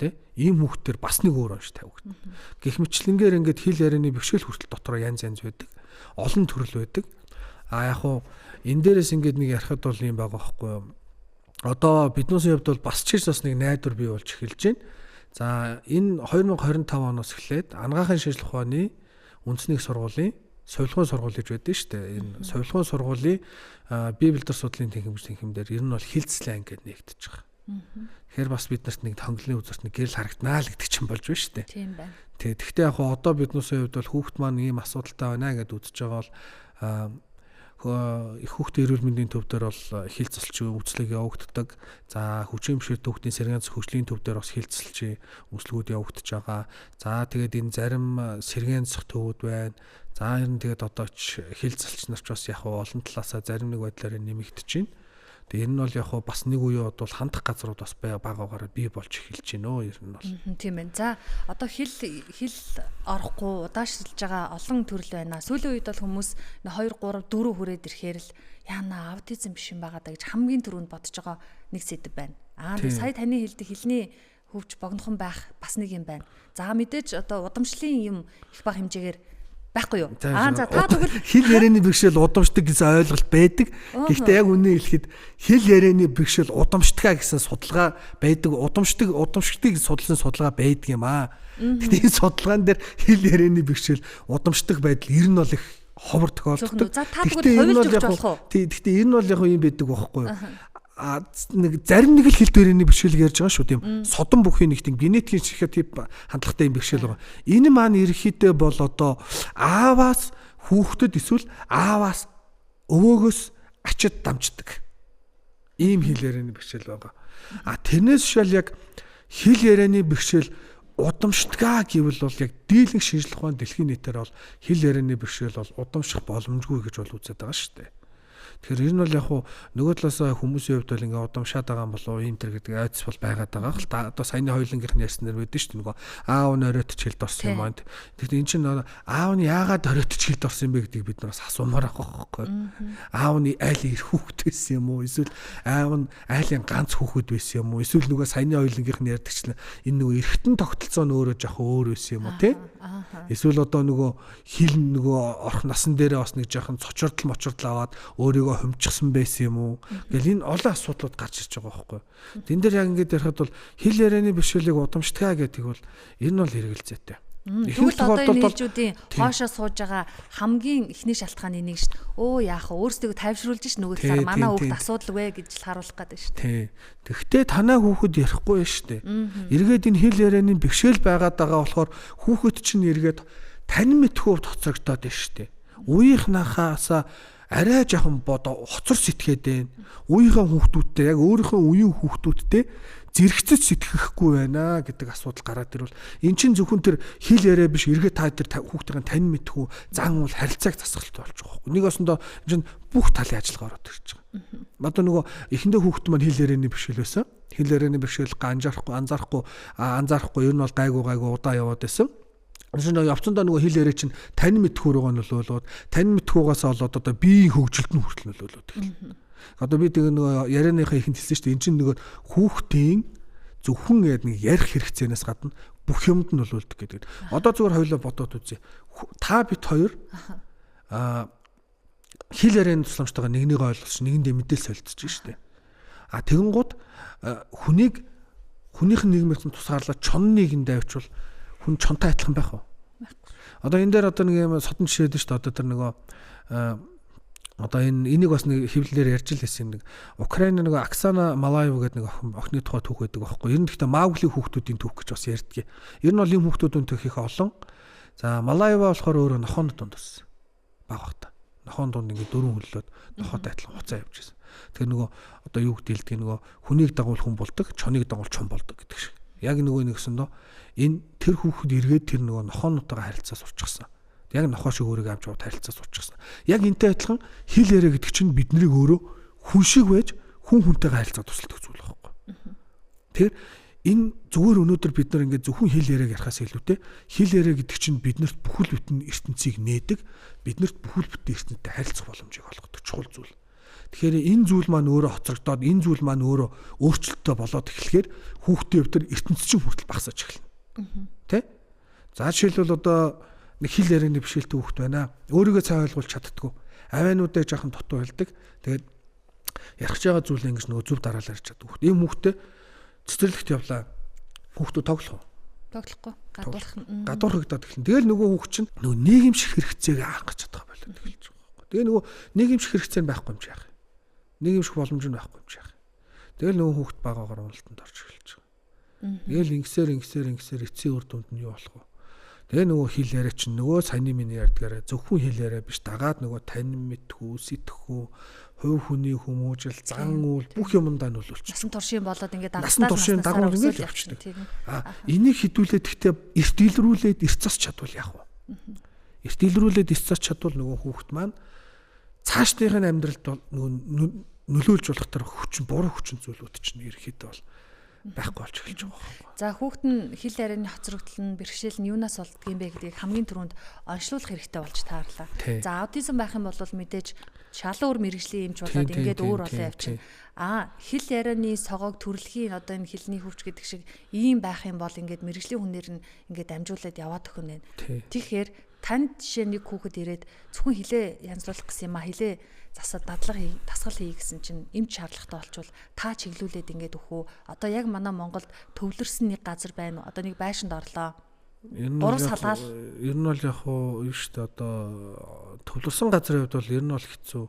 Тэ? Ийм хүүхдээр бас нэг өөр онш тавьдаг. Гэх мэтлэнгээр ингээд хил ярианы бэрхшээл хүртэл дотроо янз байдаг. Олон төрөл байдаг. Яг уу энэ дээрээс ингээд нэг ярихад бол юм байгаа байхгүй юу? Одоо биднээс хувьд бол бас ч бас нэг найдвар бий болж эхэлж байна. За энэ 2025 оноос эхлээд анагаахын шинжилгээ ухааны үндэсний сургуулийн совилгын сургууль гэж байдаг шүү дээ. Энэ совилгын сургуулийн бие бэлдэр судлалын тэнхимээр ер нь бол хилцлэн ингээд нэгдэж байгаа. Тэгэхээр бас биднэрт нэг тонглын үзэрт нэг гэрэл харагданаа л гэдэг чинь болж байна шүү дээ. Тийм байна. Тэгэхдээ яг одоо биднээс хувьд бол хүүхд маань ийм асуудалтай байна гэдээ үзэж байгаа бол их хүүхдийн эрүүл мэндийн төв дээр бол хилцэлч үйлчлэг явагддаг. За хүчийн бэрхшээлтэй хүүхдийн сэргээн хөгжлийн төв дээр бас хилцэлч үйлчлэгүүд явагдаж байгаа. За тэгээд энэ зарим сэргээн төвүүд байна. За ер нь тэгээд одоо ч хилцэлч нарч бас яг олон талаасаа зарим нэг байдлаар нэмэгдэж байна. Тэгээ энэ нь бол яг бас нэг үе бол хандах газрууд бас байгаагаар бий болж эхэлж байна өө ер нь бол. Тийм байна. За одоо хил орохгүй удаашилж байгаа олон төрөл байна. Сүүлийн үед бол хүмүүс 2 3 4 хүрээд ирэхээр л яана аутизм биш юм байгаа даа гэж хамгийн түрүүнд бодож байгаа нэг сэдв байна. Сая таны хэлдэг хилний хөвч богнохон байх бас нэг юм байна. За мэдээж одоо удамшлын юм их бага хэмжээгээр байхгүй юу? За та тэгвэл хил ярианы бэрхшээл удамшдаг гэсэн ойлголт байдаг. Гэхдээ яг үнэ хэлэхэд хил ярианы бэрхшээл удамшдгаа гэсэн судалгаа байдаг. Удамшдгийг судалсан судалгаа байдаг юм аа. Гэхдээ энэ судалгаан дээр хил ярианы бэрхшээл удамшдаг байдал ер нь бол их ховор тохиолддог. За та тэгвэл хувилж өгч болох уу? Гэхдээ энэ бол яг юм байдаг байхгүй юу? Нэг зарим нэг л хил дээрний бэрхшээл ярьж байгаа шүү тийм. Содон бүхий нэг тийм генетикийн ширхэг хандлагатай юм бэрхшээл байгаа. Энэ маань ерөнхийдөө бол одоо ааваас хүүхдэд эсвэл ааваас өвөөгөөс ачид дамждаг. Ийм хил ярианы бэрхшээл байгаа. Тэрнээс шал яг хил ярианы бэрхшээл удамшдгаа гэвэл бол яг дийлэнх шинжилгээ ухааны дэлхийн нийтээр бол хил ярианы бэрхшээл бол удамших боломжгүй гэж бол үздэг байгаа шүү дээ. Тэгэхээр ер нь бол яг нөгөө талаас хүмүүсийн хувьд бол ингээ удамшаад байгаа юм болов ийм төр гэдэг айдас бол байгаад байгаа. Одоо саяны хоёулынгийнх нь ярьснаар байдсан шүү дээ. Нөгөө аав нь оройтч хэлд орсон юм аа. Тэгэхээр эн чинь аав нь яагаад оройтч хэлд орсон юм бэ гэдгийг бид нараас асуумаар байгаа байхгүй. Аав нь айл их хүүхэд байсан юм уу? Эсвэл аав нь айлын ганц хүүхэд байсан юм уу? Эсвэл нөгөө саяны хоёулынгийнх нь ярьдагчлаа энэ нөгөө эргэтэн тогтолцоо нь өөрөө жоох өөр байсан юм уу те? Эсвэл одоо нөгөө хил нөгөө орох насан дээрээ бас нэг жоохон цочордол аваад өөрийгөө хомчихсан байсан юм уу? Гэл энэ олон асуудлууд гарч ирж байгаа байхгүй. Тэн дээр яг ингэж ярихад бол хил ярианы бэрхшээлийг удамшдгаа гэдэг бол ер нь бол хэрэгэлзээтэй. Тэгвэл одоо энэ хэлжүүдийн хоошоо сууж байгаа хамгийн ихний шалтгааны нэг шүү дээ. Өө яах вэ? Өөрсдөө тайвшруулж ш нөгөө талаар манай хүүхд асуудал вэ гэж л харуулах гэдэг шүү дээ. Тэгвэл танаа хүүхэд ярихгүй шүү дээ. Эргээд энэ хил ярианы бэрхшээл байгаад байгаа болохоор хүүхэд чинь эргээд тань мэдхүү тоцрогдоод байна шүү дээ. Үеийнхнахаасаа арай жоохон хоцор сэтгээд байна. Үеийнхээ хүүхдүүдтэй яг өөрийнхөө үеийн хүүхдүүдтэй зэрэгцэж сэтгэхгүй байна гэдэг асуудал гараад ирвэл эн чинь зөвхөн тэр хил яриа биш эргээ та тэр хүүхдийн тань мэдхүү зан уул харилцааг засгалт болж байгаа юм. Нэг осондоо энэ чинь бүх талын ажиллагаа ороод ирж байгаа. Одоо нөгөө эхэндээ хүүхд маань хил ярианы бэрхшээл байсан. Хил ярианы бэрхшээл анзаарахгүй ер нь бол гайгүй удаа яваад байсан. Шинэ явцандаа нөгөө хил яриа чинь тань мэдхүү руугаа нөлөөлөд тань мэдхүүгээс болоод одоо биеийн хөгжилд нь хүртэл нөлөөлөд эхэлнэ. Одоо би тэгээ нөгөө ярианыхаа ихэнд хэлсэн шүү дээ. Энд чинь нөгөө хүүхдийн зөвхөн яг нэг ярих хэрэгцээнээс гадна бүх юмд нь нөлөөлдөг гэдэг. Одоо зүгээр хоёулаа бодоод үзье. Та бит хоёр хил ярианы тусламжтайгаа нэгнийг ойлгож нэгэндээ мэдээлэл солилцож шүү дээ. Тэгэнгუთ хүнийх нь нийгмийн тусгаарлаад чон нэгэнд авчвал хүн чонтой адилхан байх уу? Одоо энэ дээр одоо нэг юм содон жишээд нь шүү дээ. Одоо тэр нөгөө одоо энийг бас нэг хэвлэлээр ярьж л байсан нэг Украины нэг Оксана Малаева гэдэг нэг охины тухай түүх байдаг байхгүй. Ер нь гэхдээ Маугли хүүхдүүдийн түүх гэж бас ярьдаг. Ер нь бол ийм хүүхдүүдийн түүх их олон. За Малаева болохоор өөрөө нохооны дунд өссөн. Баг багта. Нохооны дунд ингээд дөрвөн хөллөөд нохоотой адилхан хуцаа явж байсан. Тэгэхээр нөгөө одоо юу гэдгийг нөгөө хүнийг дагуул хүн болдог, чоныг дагуул чон болдог гэдэг шиг. Яг нөгөө нэгсэндөө энэ тэр хүүхэд эргээд тэр нөгөө нохоонуудтайгаа харилцаа сурчихсан. Яг нохоо шиг өөрийгөө авч яваад харилцаа сурчихсан. Яг энтэй адилхан хил яриа гэдэг чинь биднийг өөрөө хүн шиг байж хүн хүнтэйгээ харилцаа тусалдаг зүйл байхгүй. Тэгэхээр энэ зүгээр өнөөдөр бид нар ингээд зөвхөн хэл яриаг ярихаас илүүтэй хэл яриа гэдэг чинь биднэрт бүхэл бүтэн ертөнцийг нээдэг, биднэрт бүхэл бүтэн ертөнцтэй харилцах боломжийг олгодог чухал зүйл. Тэгэхээр энэ зүйл маань өөрөө хоцрогдоод энэ зүйл маань өөрөө өөрчлөлттэй болоод эхлэхээр хүүхдийн хувьд ертөнц чинь хүртэл багасаж эхэлнэ. Тэ? За жишээлбэл одоо нэг хэл ярианы бишэлтэй хүүхд байна. Өөрийгөө цаа ойлгуулж чаддаггүй. Авиануудаа жоохон дутуу хэлдэг. Тэгээд ярих байгаа зүйлээ ингэж нөгөө зөв дараалал ярьж чаддаг хүүхд. Ийм хүүхдээ цэцэрлэгт явлаа. Хүүхдүүд тоглох уу? Тоглохгүй. Гадуурхагдаад эхэлнэ. Тэгэл нөгөө хүүхд чинь нөгөө нийгэмших хэрэгцээг хангаж чадах байлаа эхэлж байгаа байхгүй. Тэгээ нөгөө нийгэмших хэрэгцээ нь байхгүй юм чи яах вэ? Нийгэмших боломж нь байхгүй юм чи яах вэ? Тэгэл нөгөө хүүхд багаагаар уналтанд орж эхэлж байгаа. Тэгэл ингэсээр эцсийн үр дүнд нь юу болох вэ? Тэгээ нөгөө хэл яриа чинь нөгөө саяны миний ярьдгаараа зөвхөн хэл яриа биш дагаад нөгөө танин мэдхүү, сэтгэхүү, хувь хүний хүмүүжил, зан үйл бүх юмдаа нөлөөлчих. Насан туршийн болоод ингээд насан туршийн дагуу ингэж явчихдаг. Энийг хідүүлээд гэхдээ эрт илрүүлээд эрт зас чадвал яах вэ? Эрт илрүүлээд эрт зас чадвал нөгөө хүүхэд маань цаашдын амьдралд нөгөө нөлөөлж болох төр хүчин буруу хүчин зүйлүүд чинь ерөөхдөө бол байхгүй болж эхэлж байгаа байхгүй. За хүүхэд нь хэл ярианы хоцрогдол нь бэрхшээл нь юунаас болдго юм бэ гэдгийг хамгийн түрүүнд онцлуулах хэрэгтэй болж таарлаа. За аутизм байх юм бол мэдээж шалан өөр мэргэжлийн эмч болоод ингээд өөр болоо явчихна. Хэл ярианы согоог төрөлхийн одоо энэ хэлний хөвч гэдэг шиг ийм байх юм бол ингээд мэргэжлийн хүнээр нь ингээд амжуулаад яваад өгнө. Тэгэхээр танд жишээ нэг хүүхэд ирээд зөвхөн хилээ янзлуулах гэсэн юм хилээ засаад дасгал хий гэсэн чинь эмч шаардлагатай болчвол та чиглүүлээд ингээд өгөө. Одоо яг манай Монголд төвлөрсөн нэг газар байна. Одоо нэг байшинд орлоо. Ер нь бол яг уу юу шүү дээ одоо төвлөрсөн газрын хувьд бол ер нь бол хэцүү.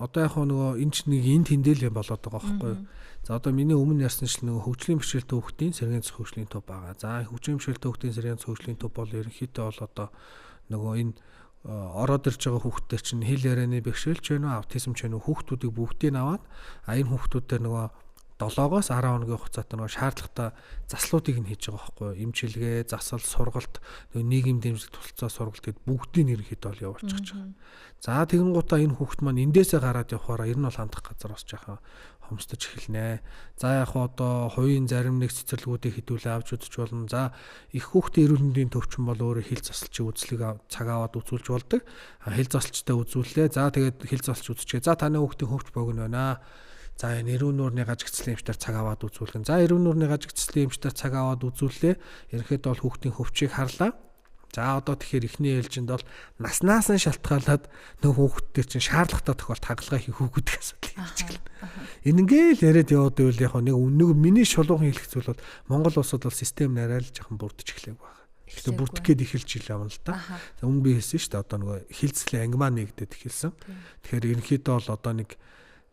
Одоо яг нөгөө энэ ч нэг эн тэндэл юм болоод байгаа байхгүй юу. За одоо миний өмнө ярьсанчлан нөгөө хөгжлийн бэрхшээлтэй хүүхдийн сэргийн цэц хөгжлийн төв байгаа. За хөгжлийн бэрхшээлтэй хүүхдийн сэргийн цэц хөгжлийн төв бол ерөнхийдөө бол одоо нөгөө энэ ороод ирж байгаа хүүхдтэй чинь хэл ярианы бэрхшээл ч вэ, аутизм ч вэ хүүхдүүдийг бүгдийг аваад энэ хүүхдүүдээр нөгөө 7-оос 10 хоногийн хугацаатай нөгөө шаардлагатай заслуудыг нь хийж байгаа байхгүй юу. Эмчилгээ, засал, сургалт, нөгөө нийгэм дэмжлэг тусалцаа сургалт гэд бүгдийг ерөнхийдөө бол явуулж байгаа. За тэгэнгუутаа энэ хүүхд маань эндээсээ гараад явахаараа ер нь бол хандах газар бас жаахан хомсдож эхэлнэ. За яг одоо хувийн зарим нэг цэцэрлэгүүдийг хэдүүлээ авч үзэж болно. За их хүүхдийн эрүүл мэндийн төвчин бол өөрөө хэл засалчийн үзлэг цаг аваад үзүүлж болдог. Хэл засалчтай үзүүллээ. За тэгээд хэл засалч үзчихээ. За таны хүүхдийн хөвч богино байна. За энэ эрүүл нуурны гажигцлын эмчтэр цаг аваад үзүүлгэн. За эрүүл нуурны гажигцлын эмчтэр цаг аваад үзүүллээ. Ерөнхийдөө бол хүүхдийн хөвчийг харлаа. За одоо тэгэхээр эхний ээлжинд бол наснаас нь шалтгаалаад нөгөө хүүхдтэй чинь шаардлагатай тохиолдолд хагалгаа хийх гэдэг асуудал хэлчихлээ. Энэнгээл яриад яваад байвал яг нэг миний шулуухан хэлэх зүйл бол Монгол улсад бол систем нарай л жоохон бүрдэж эхлэв байна. Тэгэхээр бүрдэх гээд эхэлж илээ юм л да. Өмнө би хэлсэн шүү дээ одоо нөгөө хилцлийн ангимаа нэгдээд эхэлсэн. Тэгэхээр ерөнхийдөө бол одоо нэг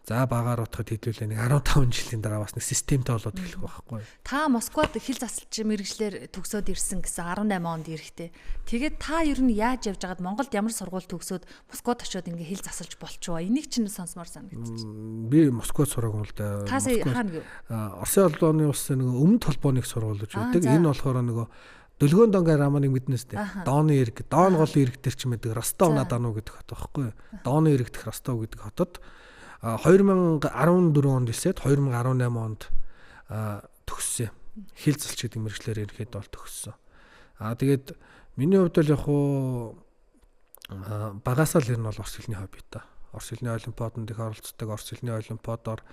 за багаар утгад хэдүүлээ нэг 15 жилийн дараа бас нэг системтэй болоод эхлэх байхгүй. Та Москвад хэл засалч мэргэжлэр төгсөөд ирсэн гэсэн 18 онд ирэхтэй. Тэгээд та ер нь яаж явж байгаад Монголд ямар сургууль төгсөөд Москвад очиод ингээ хэл засалж болчихоо. Энийг чинь сонсомоор санагдчих. Би Москвад сураагүй л да. Та сая хаана гэв? Оросын холбооны улсын нэг өмнөд холбооны сургууль гэж байдаг. Энэ болохоор нөгөө Дөлгөөн донгийн раманыг мэднэс дээ. Дооны эрг, Доон голын эрг дээр ч мэддэг Ростов на Дону гэдэг хот байхгүй. Дооны эрг дэх Ростов гэдэг хотод 2014 онд ирсээд 2018 онд төгссөн. Хэл засалч гэдэг мэргэжлэр ерөнхийдөө бол төгссөн. Тэгээд миний хувьд бол яг хуу багасаа л ер нь бол орос хэлний хобби та. Орос хэлний олимпиаданд их оролцдог, орос хэлний олимпиадоор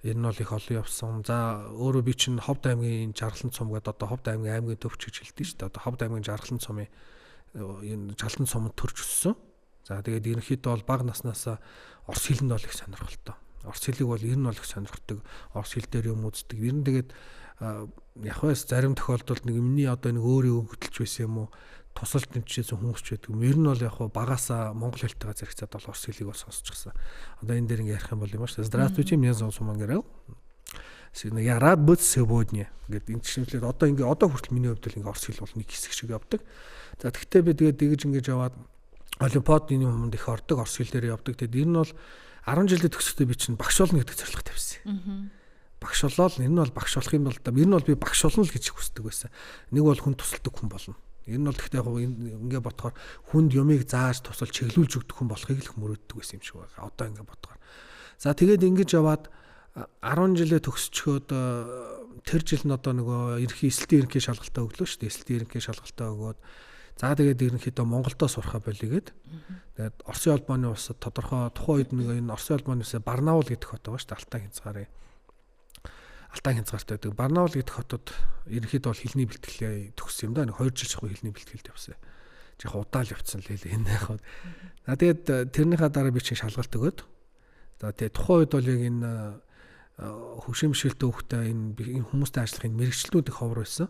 ер нь бол их олон явсан. За өөрөө би чинь Ховд аймгийн Жаргалан цум гэдэг одоо Ховд аймгийн аймгийн төвч гэж хэлдэг шүү дээ. Одоо Ховд аймгийн Жаргалан цумын энэ Жаргалан цумд төрж өссөн. За тэгээд ерөнхийдөө бол бага наснаасаа орос хэлэнд бол их сонирхолтой. Орос хэлийг бол ер нь бол их сонирхдаг. Орос хэл дээр юм үздэг. Ер нь тэгээд яг байс зарим тохиолдолд нэг юмний одоо нэг өөрийн хөдөлж байсан юм уу тусалж дэмжижсэн хүмүүс ч байдаг юм. Ер нь бол яг багасаа монгол хэлтэйгээ зэрэгцээд бол орос хэлийг бол сонсчихсан. Одоо энэ дээр ингээ ярих юм бол юм шүү дээ. Здравствуйте, меня зовут Сумангерел. Я рад быть сегодня гэдэг энэ чиглэлээр одоо ингээ одоо хүртэл миний хувьд л ингээ орос хэл бол нэг хэсэг шиг явдаг. За тэгтээ би тэгээд дэгэж ингэж яваад олимпиадын юмд их ордог, орос хэл дээр явдаг. Тэгээд ер нь бол 10 жилийн төгсөхдөө би чинь багш болно гэдэг зорилго тавьсан. Багш болоод энэ нь бол багш болох юм бол ер нь бол би багш болно л гэж хүсдэг байсан. Нэг бол хүн тусалдаг хүн болно. Ер нь бол гэхдээ яг ингээ бодохоор хүнд юмыг зааж тусал чиглүүлж өгдөг хүн болохыг л мөрөөддөг байсан юм шиг байна. Одоо ингээ бодохоор. За тэгээд ингэж яваад 10 жилээ төгсчхөөд тэр жил нь одоо нөгөө эсэлтийн ерөнхий шалгалтаа өглөө шүү дээ. Эсэлтийн ерөнхий шалгалтаа өгөөд за тэгээд ерөнхийдөө Монголдоо сурахаа болигээд тэгээд Оросын улбооны улсад тодорхой тухайн үед нэг энэ Оросын улбооны улсад Барнаул гэдэг хот байгаа шүү дээ. Алтан хязгаартай байдаг. Барнаул гэдэг хотод ерөнхийдөө бол хэлний бэлтгэлээ төгссөн юм да. 2 жил шахуу хэлний бэлтгэлд явсан. Жих удаал явцсан л энэ яхад. За тэгээд тэрнийхээ дараа би чинь шалгалт өгөөд за тэгээд тухайн үед бол яг энэ хөгшин бишэлтэй хүүхдээ энэ хүмүүстэй ажиллахын мэрэгчлүүд их ховор байсан.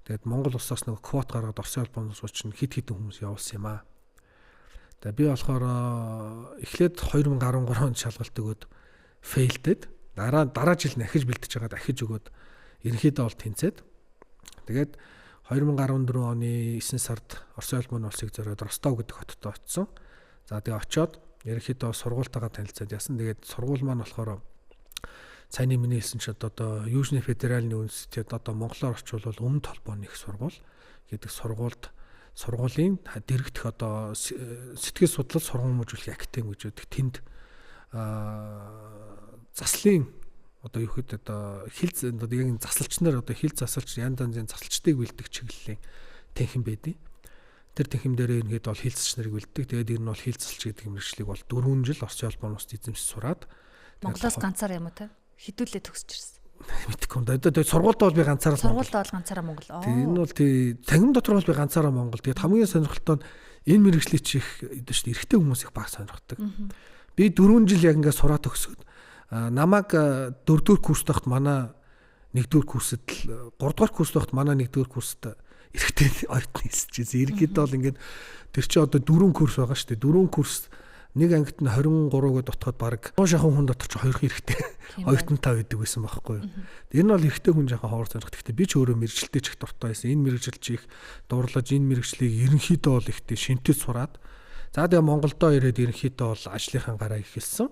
Тэгээд Монгол улсаас нэг квот гаргаад Оросын улбооноос чинь хит хитэн хүмүүс явуулсан юм аа. Тэгээд би болохоор эхлээд 2013 онд шалгалт өгөөд фейлдэд дараа жил дахиж бэлтэж байгаа дахиж өгөөд ерөнхийдөө бол тэнцээд тэгээд 2014 оны 9 сард Оросын улбооны улсыг зориод Ростов гэдэг хотод очсон. За тэгээд очиод ерөнхийдөө сургуультайгаа танилцаад яасан. Тэгээд сургууль маань болохоор цааны миний хэлсэн чинь одоо Южный федеральный университет одоо монголоор орчуулбал Өмнөд холбооны их сургууль гэдэг сургуулийн дэрэгдэх одоо сэтгэл судлал сургууль мужуулах академи гэж үүдэг. Тэнд заслын одоо юу гэхэд одоо хил одоо яг засалч нар одоо хил засалч янз янзын засалчдыг бэлдэх чиглэлийн танхим байдیں۔ Тэр танхим дээр ингээд бол хил засалч нарыг бэлддэг. Тэгээд энэ нь бол хил засалч гэдэг мэргэжлийг бол 4 жил Оросын улбооноос эзэмшиж сураад Монголоос ганцаар юм уу те? Хідүүлээ төгсөж ирсэн. Мэдхгүй юм да. Тэгээд сургуульд бол би ганцаараа сургуульд бол ганцаараа Монгол. Тэгээд энэ бол танхим дотор бол би ганцаараа Монгол. Тэгээд хамгийн сонирхолтой нь энэ мэргэжлийг чих гэдэг чинь эрэгтэй хүмүүс их баг сонирхдаг. Би 4 жил яг ингээд сураад төгсөөд намайг 4-р курст байхад манай 1-р курсэд 3-р курст байхад манай 1-р курст эрэгтэй оюутны эсчихсэн. Ерөнхийдөө бол ингээд тэр чинь одоо 4 курс байгаа шүү дээ. 4 курс нэг ангид нь 23-г дотоход баг 100 шахан хүн дотор ч 2 эрэгтэй оюутантай байдаг байсан байхгүй юу. Энэ нь бол эрэгтэй хүн жоохон ховор сонирх. Гэхдээ би ч өөрөө мэрэгжилтэй чих дуртай байсан. Энэ мэрэгжил чих дурлаж энэ мэрэгжлийг ерөнхийдөө бол ихтэй шинтэд сураад за тэгээ Монголдоо ирээд ерөнхийдөө бол ажлынхаа гараа эхэлсэн.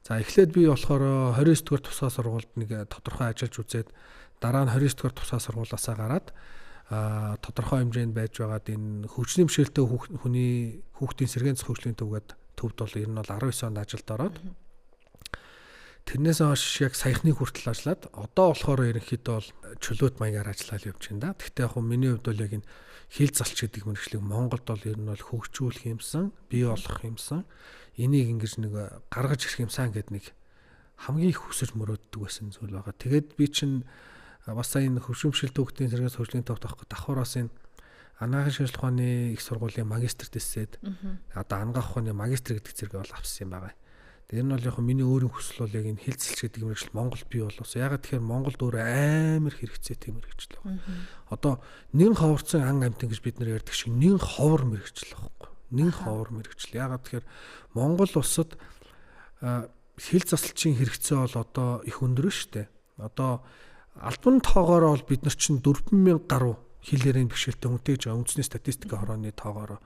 За эхлээд би болохоор 29-р тусгай сургуульд нэг тодорхой ажиллаж үзээд дараа нь 29-р тусгай сургуулиасаа гараад тодорхой хэмжээнд байж байгаад энэ хөгжлийн бишэлтэй хүний хүүхдийн сэргээн зах хөгжлийн төвд бол ер нь бол 19 онд ажилд ороод тэрнээс хойш яг саяхны хүртэл ажиллаад одоо болохоор ерөнхийдөө бол чөлөөт маягаар ажиллаад явж байна да. Гэхдээ яг миний хувьд бол яг энэ хил залч гэдэг мэргэжлийг Монголд бол ер нь бол хөгжүүлэх юмсан, бий болгох юмсан. Энийг ингэж нэг гаргаж ирэх юмсан гэдэг нэг хамгийн их хүсэж мөрөөддөг байсан зүйл байгаа. Тэгээд би чинь бас энэ хөгжимшил төвхтийн сэргээн хөгжлийн төвд давхараас энэ анагаахын шинжилгээ ухааны их сургуулийн магистр дэсээд одоо анагаах ухааны магистр гэдэг зэрэг бол авсан юм байгаа. Тэр нь бол яг миний өөрийн хүсэл бол яг энэ хилцэлч гэдэг мэргэжил Монголд бий болоосоо. Ягаад тэгэхээр Монголд өөр амар хэрэгцээ тийм мэргэжил байна. Одоо нэн ховорцсон ан амтан гэж бид нар ярьдаг шиг нэн ховор мэргэжил байхгүй. Нэн ховор мэргэжил. Ягаад тэгэхээр Монгол улсад хил засалчийн хэрэгцээ бол одоо их өндөр шүү дээ. Одоо албан тоогоор бол бид нар чинь 4,000 гаруй хил ярийн бишэлтэй хүнтэй гэж үндэсний статистикийн хорооны тоогоор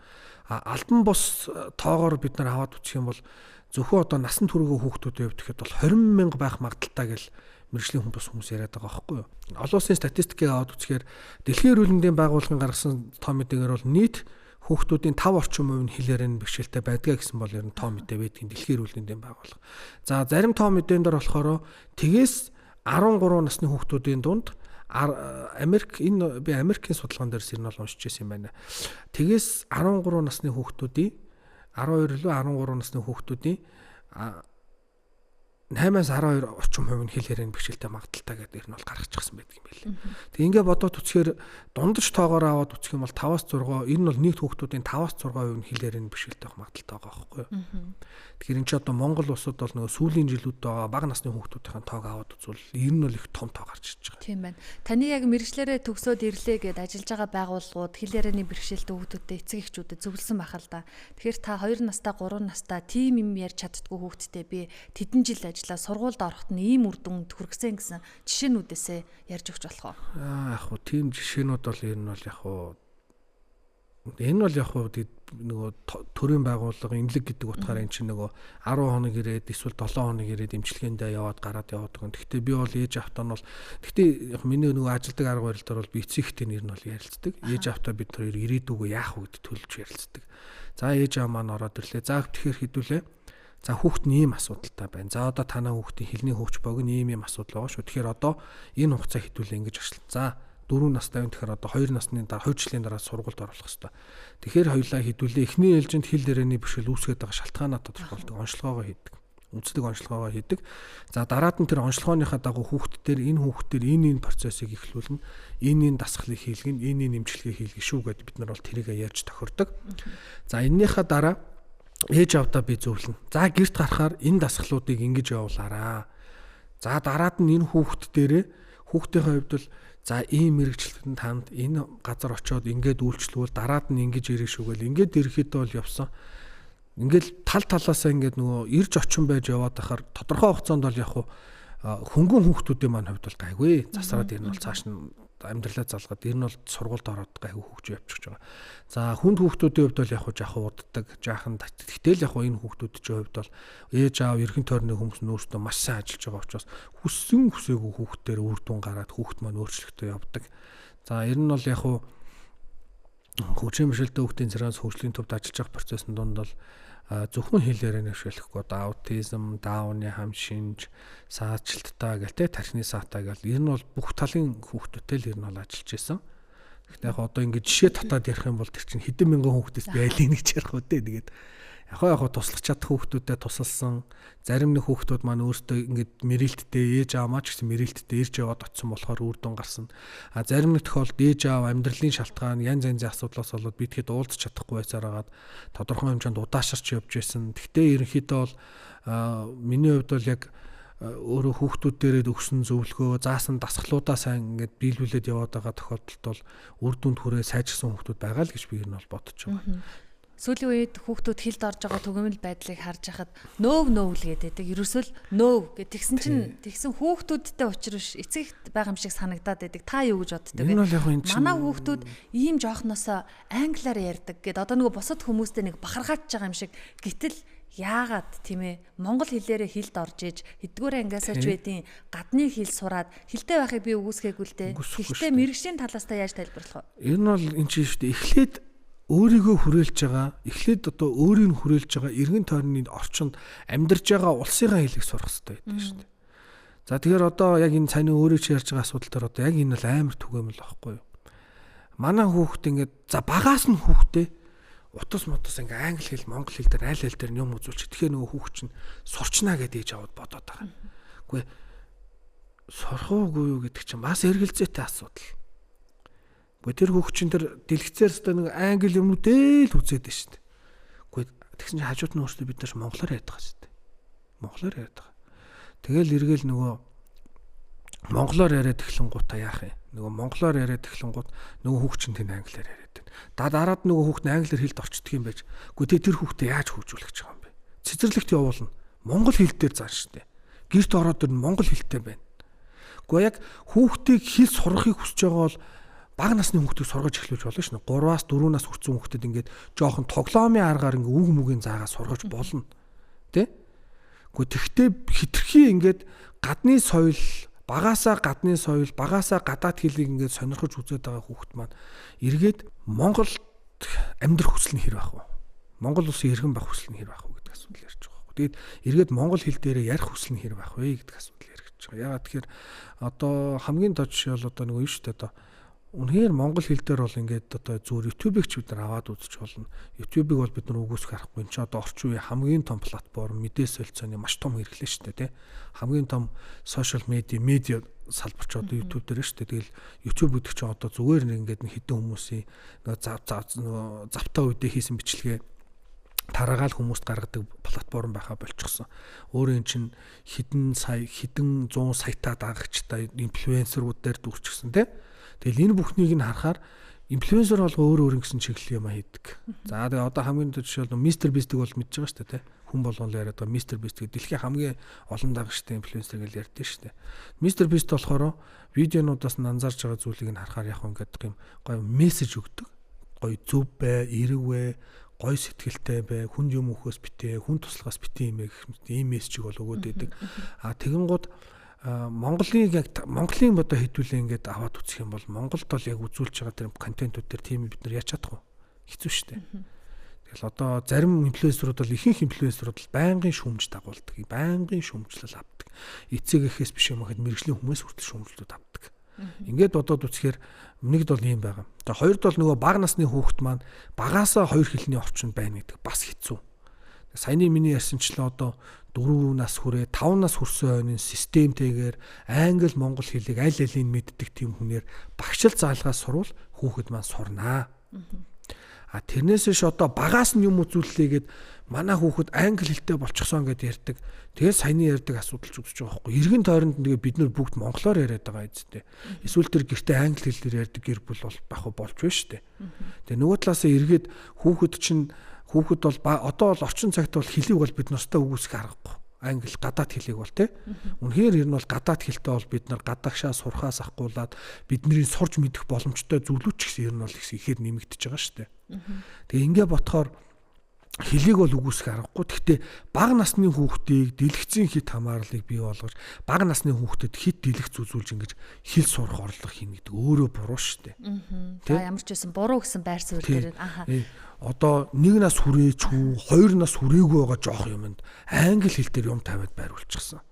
албан бус тоогоор бид нар аваад үсэх юм бол зөвхөн одоо насан туршийн хүүхдүүд явдаг бол 20,000 байх магадaltaй гэл мэргэжлийн хүмүүс яриад байгаа байхгүй юу. Олон улсын статистикийг аваад үзэхээр Дэлхийн эрүүл мэндийн байгууллагын гаргасан тоо мэдээгээр бол нийт хүүхдүүдийн 5 орчим хувь нь хил ярийн бэрхшээлтэй байдгаа гэсэн бол ер нь тоо мэдээ байдгийн Дэлхийн эрүүл мэндийн байгууллага. За зарим тоо мэдээнд дор болохоор тэгээс 13 насны хүүхдүүдийн дунд энэ би Америкийн судалгаан дээрс ер нь бол уншиж байсан юм байна. Тэгээс 13 насны хүүхдүүдийн 12 илүү 13 насны хүүхдүүдийн 8-аас 12 орчим хувь нь хил ярийн бэрхшээлтэй магадaltaй гэдэг ер нь бол гаргачихсан байдаг юм билээ. Тэг ингээ бодоод үцхээр дундаж тоогоор аваад үцэх юм бол 5-аас 6 ер нь бол нийт хүүхдүүдийн 5-аас 6% нь хил ярийн бэрхшээлтэй магадaltaй байгаа байхгүй юу. Тэгэхээр энэ ч одоо Монгол улсад бол нөгөө сүүлийн жилүүд байгаа бага насны хүүхдүүдийн тоог аваад үзвэл ер нь бол их том тоо гарч ирж байгаа. Тийм байна. Таны яг мэргэжлэрээ төгсөөд ирлээ гэд ажиллаж байгаа байгууллагууд хил ярианы бэрхшээлтэй хүүхдүүдтэй эцэг эхчүүдэд зөвлөсөн байх л да. Тэгэхээр та 2 настай 3 настай тийм юм ярьж чаддгүй хүүхдтэй би тэдэн жил ажиллаа сургуульд ороход нь ийм үр дүнд хүргэсэн гэсэн жишээнүүдээсээ ярьж өгч болох уу? Яг хуу тийм жишээнүүд бол ер нь бол яг хуу энэ бол яг хуу нөгөө төрийн байгууллага имлэг гэдэг утгаараа эн чинь нөгөө 10 хоног ирээд эсвэл 7 хоног ирээд эмчилгээндээ яваад гараад явдаг. Гэхдээ би бол ээж автаа нь бол гэхдээ яг миний нөгөө ажилдаг арга барилдаар бол би эцэгтэй нэр нь бол ярилцдаг. Ээж автаа бид хоёр ирээдүгөө яах вэ гэд төлж ярилцдаг. За ээж аа маань ороод ирлээ. За тэгэхээр хэдүүлээ. За хүүхэд нь ийм асуудалтай байна. За одоо танаа хүүхдийн хэлний хөгж богино ийм асуудал байгаа шүү. Тэгэхээр одоо энэ хугацаа хэдүүлээ ингэж ашиглав. За 4 настай юм тэгэхээр одоо 2 насны дараа 2 жилийн дараа сургуульд оруулах хэрэгтэй. Тэгэхээр хоёулаа хэдүүлээ эхний ээлжинд хэл дээрээний бишэл үүсгээд байгаа шалтгаанаа тодорхойлдог, онцлогоогоо хийдэг. Үндэслэг онцлогоогоо хийдэг. За дараад нь тэр онцлогооныхаа дагуу хүүхдтэр энэ процессыг эхлүүлнэ. Энэ дасгалыг хийлгэн, энэ нэмжлэгийг хийлгэн шүү гэдээ бид нар бол тэрийг ярьж тохирдог. За эннийхээ дараа ээж авдаа би зөвлөнө. За гэрт гарахаар энэ дасгалуудыг ингэж явуулаарай. За дараад нь энэ хүүхдийнхээ хувьд бол за ийм мэрэгчлэлтэн танд энэ газар очиод ингээд үйлчлүүл дараад нь ингэж ирэх шүүгээл ингээд ирэхэд бол явсан. Ингээл тал талаасаа ингээд нөгөө ирж очин байж яваад байхаар тодорхой хугацаанд бол яг хөнгөн хүүхдүүдийн маань хувьд бол гайгүй. Засраад ирнэ бол цааш нь амьдралаа залгаад ирнэ бол сургуульд ороод гайгүй хөгжиж явчихж байгаа. За хүнд хүүхдүүдийн хувьд бол яг жаахан уддаг, жаахан тэгтэл яг энэ хүүхдүүдийн хувьд бол ээж аав эргэн тойрны хүмүүс нь өөрсдөө маш сайн ажиллаж байгаа учраас хүссэн хүсээгүй хүүхдээр үр дүн гараад хүүхд маань өөрчлөлтөө явдаг. За ер нь бол яг хөгжим бишэлтэй хүүхдийн зэрэгс хөгжлийн төвд ажиллаж байгаа процессын донд бол зөвхөн хэлээрээ нэвшүүлэхгүй аутизм, дауны хам шинж, саачилттай гэлтэй тархины саатай гэл ер нь бол бүх талын хүүхдүүдтэй л ер нь бол ажиллаж байсан. Гэхдээ яг одоо ингээд жишээ татаад ярих юм бол тэр чинь хэдэн мянган хүүхдээс байлиг гэж ярих үү те. Тэгээд яг туслах чадах хүүхдүүдэд тусалсан, зарим нэг хүүхдүүд маань өөрсдөө ингээд мэрэлттэй ээж аав маань ч гэсэн мэрэлттэй ирж яваад очсон болохоор үр дүн гарсан. А зарим нэг тохиолдолд ээж аав амьдралын шалтгаан янз янзын асуудлаас болоод би тэгэхэд уулзах чадахгүй байсараад тодорхой хэмжээнд удаашарч явж байсан. Гэхдээ ерөнхийдөө бол миний хувьд бол яг өөрөө хүүхдүүд дээрээ өгсөн зөвлөгөө, заасан дасгалуудаа сайн ингээд биелүүлээд яваад байгаа тохиолдолд бол үр дүнд хүрээ сайжирсан хүүхдүүд байгаа л гэж би ер нь бол бодож байгаа. Сүүлийн үед хүүхдүүд хэлд орж байгаа түгээмэл байдлыг харж хахад нөөв л гэдэг. Ерөөсөл нөөв гэж тэгсэн хүүхдүүдтэй учир биш эцэгт байгаа юм шиг санагдаад байдаг. Та юу гэж боддог вэ? Манай хүүхдүүд ийм жоохносоо англиар ярьдаг гэд одоо нөгөө бусад хүмүүстэй нэг бахархаач байгаа юм шиг. Гэтэл яагаад тийм ээ монгол хэлээрээ хэлд орж иж хэдгээр ангиасаа ч байдیں۔ Гадны хэл сураад хэлтэй байхыг би үгүйсгээгүй л дээ. Гэхдээ мэрэгшлийн талаас та яаж тайлбарлах вэ? Энэ бол энэ чинь шүү дээ. Эхлээд өөрийгөө хүрээлж байгаа, эхлээд одоо өөрийг хүрээлж байгаа эргэн тойрны орчинд амьдарч байгаа улсынхаа хэлийг сурах хэрэгтэй байдаг шүү дээ. За тэгэхээр одоо яг энэ цааны өөрөө ч ярьж байгаа асуудал дээр одоо яг энэ бол амар түгээмэл байхгүй юу? Манай хүүхд ингээд за багаас нь хүүхдээ утас ингээ англи хэл, монгол хэл дээр аль аль дээр юм үзүүлчих. Тэгэхээр нөгөө хүүхд чинь сурчнаа гэдээ ээж аваад бодоод байгаа. Үгүй сурах уугүй юу гэдэг чинь бас эргэлзээтэй асуудал. Тэр хүүхд чинь тэр дэлгэцээр өстө нэг англи юмнуудээ л үзээд байна шүү дээ. Үгүй тэгсэн чинь хажууд нь өөрсдөө бид нар монголоор яриад байгаа шүү дээ. Монголоор яриад байгаа. Тэгэл эргээл нөгөө монголоор яриад эхлэнгуудаа яах юм? Нөгөө монголоор яриад эхлэнгууд нөгөө хүүхд чинь тэнд англиар яриад байна. Дараад нөгөө хүүхд нь англиар хэлд орчдөг юм байж. Үгүй тэр хүүхдээ яаж хөгжүүлэх гэж байгаа юм бэ? Цэцэрлэгт явуулна. Монгол хэл дээр зааш шүү дээ. Гэрт ороод ир нь монгол хэлтэй байна. Үгүй яг хүүхдийг хэл сурахыг хүсэж байгаа бол бага насны хүүхдийг сургаж эхлүүлж болно шнэ. 3-аас 4 нас хүрсэн хүүхдэд ингээд жоохон тоглоомын аргаар ингээд үг мүгийн заагаа сургаж болно. Тэ? Гэхдээ тэгтээ хитрхи ингээд гадны соёл, багаасаа гадаад хэлийг ингээд сонирхож үзээд байгаа хүүхд маань эргээд Монголд амьдрах хүсэл нь хэр байх вэ? Монгол улсын иргэн байх хүсэл нь хэр байх вэ гэдэг асуудал ярьж байгаа байхгүй. Тэгээд эргээд монгол хэл дээрээ ярих хүсэл нь хэр байх вэ гэдэг асуудал ярьж байгаа. Яагаад тэгэхээр одоо хамгийн тод жишээ бол одоо нэг юм шүү дээ одоо үнэхээр монгол хэл дээр бол ингээд одоо зүгээр YouTube-ыг ч бид нар аваад үзэж болно. YouTube-ыг бол бид нар үгүйсэх харахгүй. Энд чинь одоо орчин үеийн хамгийн том платформ, мэдээ солилцооны маш том хэрэглээ шүү дээ, тий. Хамгийн том сошиал медиа салбарч одоо YouTube дээр шүү дээ. Тэгэл YouTube гэдэг чинь одоо зүгээр нэг ингээд хэдэн хүмүүсийн нөгөө завтаа үедээ хийсэн бичлэгээ тараагаал хүмүүст гаргадаг платформ байхаа болчихсон. Өөрөө эн чинь хэдэн 100 саятаа дагагчтай инфлюенсерүүд дээр дүүрчихсэн, тий. Тэгэл энэ бүхнийг нь харахаар инфлюенсер болго өөр гэсэн чиглэл юм хийдэг. За тэгээ одоо хамгийн жишээ бол Mr Beast-ийг бол мэдж байгаа шүү дээ, тий. Хүн болгон л яриад байгаа Mr Beast гэдэг дэлхийн хамгийн олон дагагчтай инфлюенсер гэж ярьдээ шүү дээ. Mr Beast болохоор видеонуудаас нь анзаарч байгаа зүйлийг нь харахаар яг ингээд юм гоё мессеж өгдөг. Гоё зөв бай, эрэг бай, гоё сэтгэлтэй бай, хүн юм өөхөөс битээ, хүн туслахаас битээ юм гэх мэт ийм мессежийг бол өгөөд байдаг. А тэгэнгუთ Монголын бодо хэдүүлээ ингээд аваад үзэх юм бол Монголд бол яг үзүүлж байгаа тэр контентууд дээр тийм бид нар яаж чадах вэ? Хэцүү шүү дээ. Тэгэл одоо зарим инфлюенсерүүд бол ихэнх инфлюенсерүүд бол байнгын шүүмж дагуулдаг. Байнгын шүүмжлэл авдаг. Эцэг эхээс биш юм ахэд мэрэгжлийн хүмүүс хүртэл шүүмжлүүд авдаг. Ингээд бодоод үзэхээр нэгд бол ийм байгаа. Тэгээ хоёрд бол нөгөө бага насны хүүхэд маань багаасаа хоёр хэлний орчинд байна гэдэг бас хэцүү. Саяны миний ярьсанчлаа одоо 4 нас хүрээ 5 нас хүрсэн хойно системтэйгээр англи монгол хэлийг аль алийг мэддэг тийм хүнээр багшил заалгаас сурвал хүүхэд маань сурнаа. А тэрнээс ш одоо багаас нь юм үзүүллээгээд манай хүүхэд англи хэлтэй болчихсон гэдээ ярьдаг. Тэгээд саяны ярьдаг асуудал ч үүсэж байгаа байхгүй. Иргэн тойронд тэгээ бид нар бүгд монголоор яриад байгаа эцтэй. Эсвэл тэр гэртээ англи хэлээр ярьдаг гэр бүл бол бах болж байна шүү дээ. Тэгээ нөгөө талаасаа эргээд хүүхэд бол одоо бол орчин цагт бол хэлийг бол бид настай үгүйсэх аргагүй. Англи гадаад хэлийг бол тий. Үнэхээр ер нь бол гадаад хэлтэй бол бид нар гадагшаа сурхаас ахгуулаад бидний сурж мэдэх боломжтой зүйлүүч гэсэн ер нь бол ихээр нэмэгдэж байгаа шүү дээ. Тэгээ ингээ ботхоор хэлийг бол үгүйсэх аргагүй. Гэхдээ бага насны хүүхдийг дэлгэцийн хит хамаарлыг бий болгож бага насны хүүхдэд хит дэлгэц үзүүлж ингэж хэл сурах орлого хийнэ гэдэг өөрөө буруу шүү дээ. За ямар ч байсан буруу гэсэн байр суурь дээр одоо 1 нас хүрээч хүү 2 нас хүрээгүй байгаа жоох юмд англи хэл дээр юм тавиад байруулчихсан.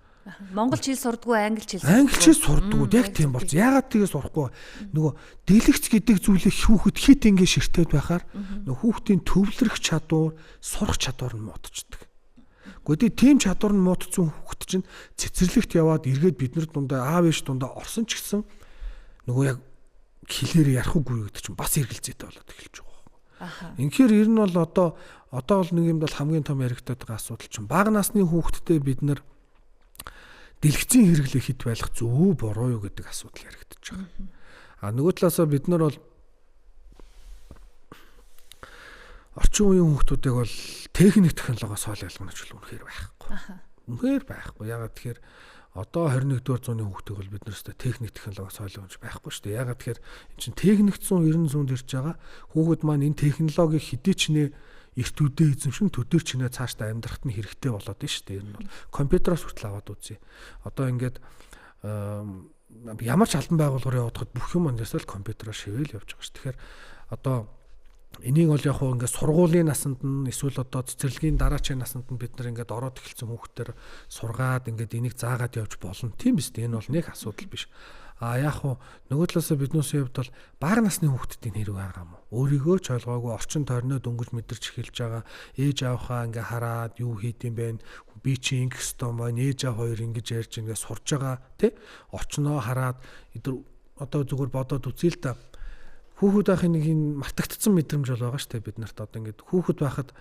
Монгол хэл сурдаггүй англи хэл. Англи хэл сурдаггүй яг тийм болж. Яагаад тэгээс сурахгүй? Нөгөө дэлгэц гэдэг зүйлийг хүүхэд хит ингэ ширтээд байхаар нөгөө хүүхдийн төвлөрөх чадвар, сурах чадвар нь муудчихдаг. Гэхдээ тийм чадвар нь муудсан хүүхэд чинь цэцэрлэгт яваад эргээд биднэр дундаа аав ээж дундаа орсон ч гэсэн нөгөө яг хэлээр ярих үгүй гэдэг чинь бас эргэлзээтэй болоод эхэлж байгаа. Инхээр ер нь бол одоо бол нэг юм бол хамгийн том яригдаад байгаа асуудал чинь бага насны хүүхэдтэй бид нар дэлгэцийн хэрэглээ хит байх зөв буруу юу гэдэг асуудал яригдчихэж байгаа. А нөгөө талаасаа бид нар бол орчин үеийн хүүхдүүдийг бол техник технологиос хол ялгах нь үнэхээр байхгүй. Үнэхээр байхгүй. Ягаад тэгэхээр одоо 21-р зууны хүүхдийг бол бид нэрстэй техник технологиос хол ялгах байхгүй шүү дээ. Ягаад тэгэхээр эн чинь техникцэн 90 ирж байгаа. Хүүхэд маань энэ технологиг хэдий ч нэ эрт үдээ эзэмшин төдөр чинээ цаашдаа амьдрахад нь хэрэгтэй болоод нь шүү дээ. Ер нь бол компьютероос хүртэл аваад үзье. Одоо ингээд ямар ч албан байгууллагаар явахад бүх юм андерсал компьютероор шивэл явж байгаа шүү. Тэгэхээр одоо энийг бол яг хөө ингээд сургуулийн насанд нь эсвэл одоо цэцэрлэгийн дараачийн насанд нь бид нар ингээд ороод эхэлсэн хүүхдээр сургаад ингээд энийг заагаад явж болно. Тийм биз дээ. Энэ бол нэг асуудал биш. А яг хөө нөгөө талаасаа биднээс хувьд бол бага насны хүүхдүүдийн хэрэг байгаа юм. Өөрийгөө ч ойлгоогүй орчин тойрноо дөнгөж мэдэрч эхэлж байгаа. Ээж аавхаа ингээ хараад юу хийдэм бэ? Би чи ингэх ёстой байна. Ээж аав хоёр ингэж ярьж ингээ сурж байгаа тий? Орчноо хараад одоо зүгээр бодоод үзье л да. Хүүхэд байхын нэг юм мартагдсан мэдрэмж бол байгаа шүү дээ бид нарт. Одоо ингээ хүүхэд байхад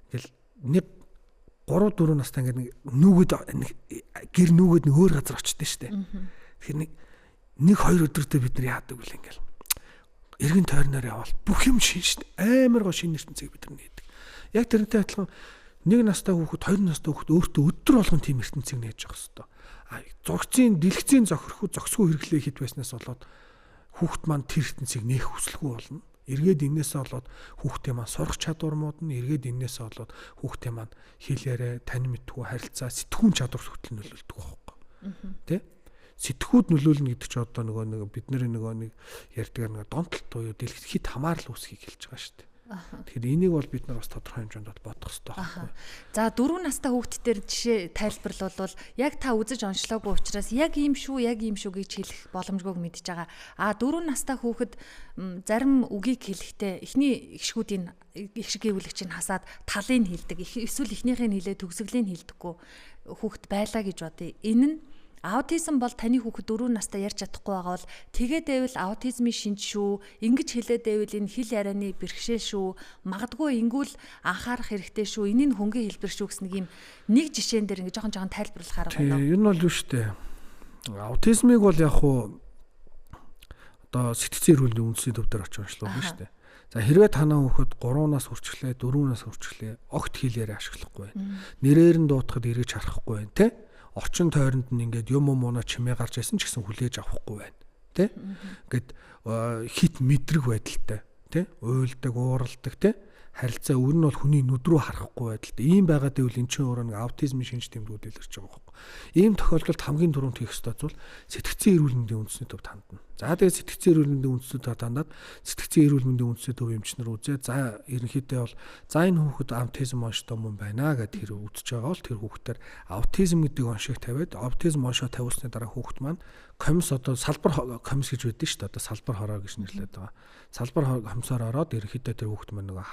ингээл нэг 3 4 настай ингээ нүгэд гэр нүгэд нэг өөр газар очдөө шүү дээ. Тэгэхээр нэг 2 өдрөдөө бид нар яадаг вэ ингээл эргэн тойрноор явал бүх юм шин шүү дээ. Амар гоо шин ертөнцийг бид нар нээдэг. Яг тэрнтэй адилхан 1 настай хүүхэд 2 настай хүүхэд өөртөө өдөр болгон тийм ертөнцийг нээж явах хэрэгтэй. А зургцын дэлгэцийн зохисгүй хэрэглээ хит байснаас болоод хүүхэд маань тэр ертөнцийг нээх хүсэлгүй болно. Эргээд энээсээ болоод хүүхдээ маань сурах чадвар муудна. Эргээд энээсээ болоод хүүхдээ маань хэл яриа, тань мэдгүй харилцаа, сэтгүүн чадвар хөтөл нөлөөлдөг байхгүй. Тэ? Сэтгүүд нөлөөлнө гэдэг чи одоо нөгөө бидний нэг ярьдгаар нэг донтолт буюу дэлгэц хит хамаарал үүсхийг хэлж байгаа шүү дээ. Тэгэхээр энийг бол бид нар бас тодорхой хэмжээнд бодох хэрэгтэй байхгүй. За 4 настай хүүхдтэр жишээ тайлбарлавал яг та үзэж онцлоогүй учраас яг ийм шүү гэж хэлэх боломжгүйг мэдж байгаа. А 4 настай хүүхэд зарим үгийг хэлэхдээ эхний гişгүүдийн гişг гэвлэгчийг хасаад талыг хэлдэг. Эсвэл эхнийхээ хэлээ төгсгөлийн хэлдэггүй хүүхэд байлаа гэж бодъё. Энэ нь аутизм бол таны хүүхэд 4 настай ярьж чадахгүй байгаа бол тэгээд байвал аутизмын шинж шүү. Ингэж хэлээд байвал энэ хэл ярианы бэрхшээл шүү. Магадгүй ингүүл анхаарах хэрэгтэй шүү. Энийг хөнгөн хэлбэр шүү гэсэн нэг жишээн дээр ингэ жоохон тайлбарлахаар байна. Тийм, энэ бол юу штэ. Аутизмыг бол яг хуу одоо сэтгцэн эрүүлийн үндэсний төв дээр очиж онцлоо байна штэ. За хэрвээ танаа хүүхэд 3 нас хүрчлээ, 4 нас хүрчлээ огт хэл яриа ашиглахгүй байна. Нэрээр нь дуутахад эргэж харахгүй байна, тэ? Орчин тойронд нь ингээд юм мууна чимээ гарч байсан ч гэсэн хүлээж авахгүй байна. Тэ? Ингээд хит мэдрэг байдалтай, тэ? Уйлдаг, ууралдаг, тэ? Харилцаа өөр нь бол хүний нүд рүү харахгүй байдалтай. Ийм байгаад байвал эн чинь өөрөө нэг аутизмын шинж тэмдгүүд илэрч байгаа байхгүй. байхгүй. Ийм тохиолдолд хамгийн түрүүнд хийх ёстой зүйл сэтгцэн эрүүл мэндийн үндэсний төвд хандна. За тэгээд сэтгцэн эрүүл мэндийн үндэсний төвд хандаад сэтгцэн эрүүл мэндийн үндэсний төв эмчнэр үзээ. За ерөнхийдөө бол за энэ хүүхэд аутизм онштой юм байна гэд тэр үзэж байгаа бол тэр хүүхдээр аутизм гэдэг оншийг тавиад аутизм оншоо тавьсны дараа хүүхэд маань комисс одоо салбар комисс гэж байдаг шүү дээ. Одоо салбар хороо гэж нэрлэдэг байгаа. Салбар комиссоор ороод ерөнхийдөө тэр хүүхэд маань нөгөө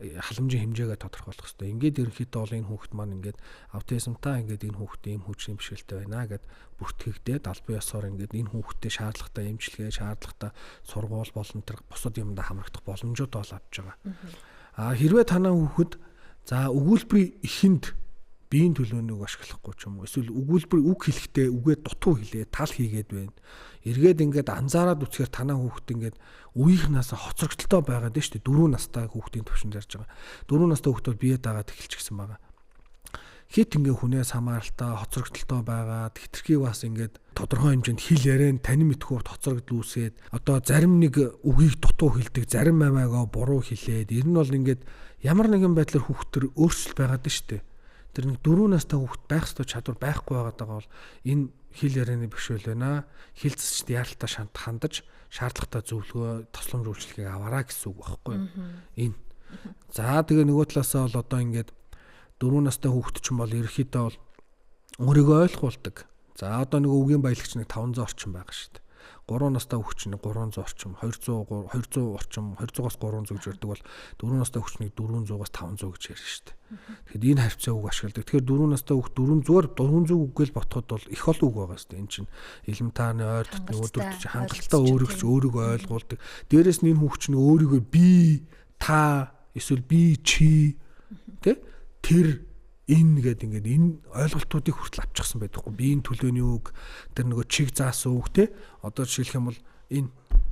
халамжийн хэмжээгээ тодорхойлох хэрэгтэй. Ингээд ерөнхийдөө бол энэ хүүхэд маань ингээд аутизмтай ингээд энэ хүүхдээ ийм хүчний бэрхшээлтэй байна гэд бүртгэгдээд албан ёсоор ингээд энэ хүүхдээ шаардлагатай эмчилгээ, шаардлагатай сургууль болон тэр бусад юмдаа хамрагдах боломжууд бол авч байгаа. Хэрвээ танаа хүүхэд за өгүүлбэрийн эхэнд биеийн төлөөнийг ашиглахгүй ч юм уу эсвэл өгүүлбэр үг хэлэхдээ үгээ дутуу хэлээ тал хийгээд байна. Эргээд ингээд анзаараад үсгээр танаа хүүхэд ингээд үеийнхнээс хоцрогдолтой байгаад байна шүү дээ. 4 настай хүүхдийн төвшөнд ярьж байгаа. 4 настай хүүхдүүд бие даагаад эхэлчихсэн байгаа. Хит ингээ хүнээс хамааралтай хоцрогдолтой байгаад хитрхи бас ингээд тодорхой хэмжээнд хэл яриан танин мэдхүүрт хоцрогдол үүсээд одоо зарим нэг үгийг дутуу хэлдэг, зарим аваагаа буруу хэлээд ер нь бол ингээд ямар нэгэн байдлаар хүүхдтэр өөрчлөлт байгаад байна шүү дээ. Тэр нэг 4 настай хүүхэд байх ёстой чадвар байхгүй байгаа бол энэ хэл ярианы бэрхшээл байна. Хэл засчд яаралтай хандаж шаардлагатай зөвлөгөө, тусламж үйлчилгээг аваарай гэсэн үг байхгүй юу? Энэ. За тэгээ нөгөө талаасаа бол одоо ингээд 4 настай хүүхэд ч юм бол ерөөхдөө бол өөрийгөө ойлгуулдаг. За одоо нөгөө үгийн баялагч нэг 500 орчим байгаа шүү дээ. 3 настай хүүхэд нэг 300 орчим, 200 орчим, 200-аас 300 гэж ярьдаг бол 4 настай хүүхэд нэг 400-аас 500 гэж ярьж шүү дээ. Тэгэхэд энэ харьцаа үг ашигладаг. Тэгэхээр 4 настай хүүхэд 400 үггээл ботход бол их олон үг байгаа шүү дээ. Энэ чинь элементарны ойр дотны өдөртөж хангалттай өөрийгөө ойлгуулдаг. Дээрээс нь энэ хүүхэд чинь өөрийгөө би, та, эсвэл би, чи тэр энэ гэдэг ингээд энэ ойлголтуудыг хүртэл авчихсан байдаггүй. Биеийн төлөөний үг, тэр нөгөө чиг заасан үг одоо жишээлх юм бол энэ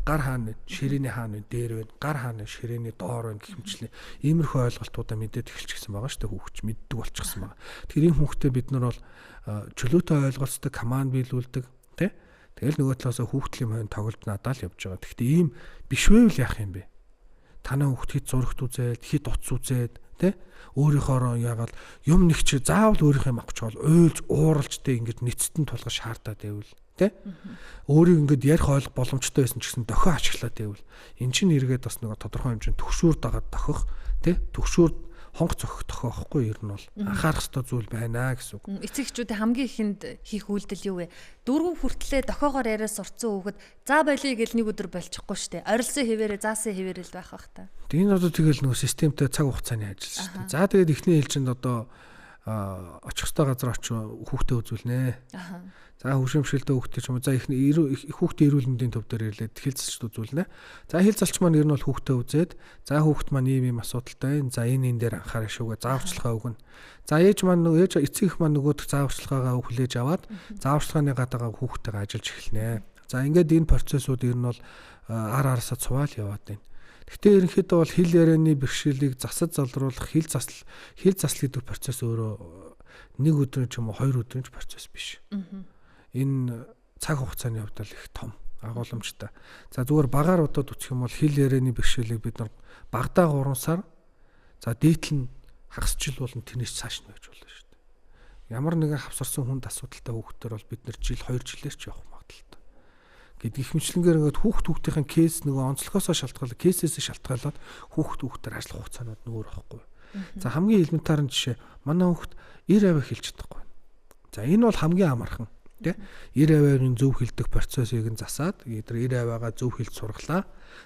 гар хаана, ширээний хаана дээр байна, гар хаана, ширээний доор байна гэх мэтчлээ. Иймэрхүү ойлголтуудаа мэдээд эхэлчихсэн байгаа шүү дээ. Хүүхч мэддэг болчихсон байгаа. Тэгэхээр энэ хүүхдэд бид нар бол чөлөөтэй ойлголцдог, команд биелүүлдэг Тэгэл нөгөө талаас хүүхдлийн хойно тоглолт надад л явж байгаа. Гэхдээ ийм биш байвал яах юм бэ? Танаа хүүхд хит зурагт үзээд, хит утас үзээд тэ өөрийнхоороо яагаад юм нэг чи заавал өөрийнхөө юм авах чаавал уйлж ууралж тэ ингэж нэцтэн тулгаж шаардаад байвал тэ өөрийг ингэж ярих ойлгох боломжтой байсан ч гэсэн дохио ашиглаад байвал эн чинь эргээд бас нэг тодорхой хэмжээнд төгшүүр дагаад дохих тэ төгшүүр хонх зохих тохиохгүй ер нь бол анхаарах ёстой зүйл байна гэсэн үг. Эцэгчүүдийн хамгийн ихэнд хийх үйлдэл юу вэ? Дөрвөн хүртлээ дохиогоор яриа сурцсан хүүхэд за байлээ гэж нэг өдөр болчихгүй штэ. Орилсон хэвээрээ заасан хэвээрэл байх бах та. Энэ одоо тэгэл нөгөө системтэй цаг хугацааны ажил шүү дээ. За тэгээд эхний ээлжинд одоо очих ёстой газар очиж хүүхдээ үзүүлнэ. За хөвшөмшөлтөө хүүхдээ ч юм уу за их хүүхдээ эрүүл мэндийн төв дээр ирлээд хил залчд үзүүлнэ. За хил залч маань ер нь бол хүүхдээ үзээд за хүүхд маань ийм асуудалтай байна. За энэ дээр анхаарах шүүгээ зааварчилгаа өгнө. За ээж маань нөгөө эцэг их маань нөгөө зааварчилгаагаа хүлээж аваад зааварчилгааны гадаагаа хүүхдтэйгээ ажиллаж эхэлнэ. За ингээд энэ процессууд ер нь бол араасаа цуваал яваад байна. Гэхдээ ерөнхийдөө бол хил ярианы бэрхшээлийг засаж залруулах хил засал гэдэг процесс өөрөө нэг өдрийн ч юм уу 2 өдрийн ч процесс биш. Энэ цаг хугацааны хувьд л их том агуулмжтай. За зүгээр багаар удаад үсэх юм бол хил ярианы бэрхшээлийг бид нар багадаа 3 сар за дээдл нь хагасчил болон тэрнээс цааш нь байж болно шүү дээ. Ямар нэгэн хавсарсан хүнд асуудалтай хүүхдтэр бол бид нар жил 2 жилээр ч явах магадлалтай. Гэт их мэтлэнгээр ингээд хүүхдийн кейс нөгөө онцлогоосоо шалтгаалаад кейсээс шалтгаалаад хүүхдээр ажиллах хугацаанууд нөөр байхгүй. За хамгийн элементар нь жишээ манай хүүхд 90 аваа хэлж чадахгүй. За энэ бол хамгийн амархан тий 90 аваагийн зөв хэлдэг процессыг нь засаад тэр 90 аваагаа зөв хэлж сургалаа.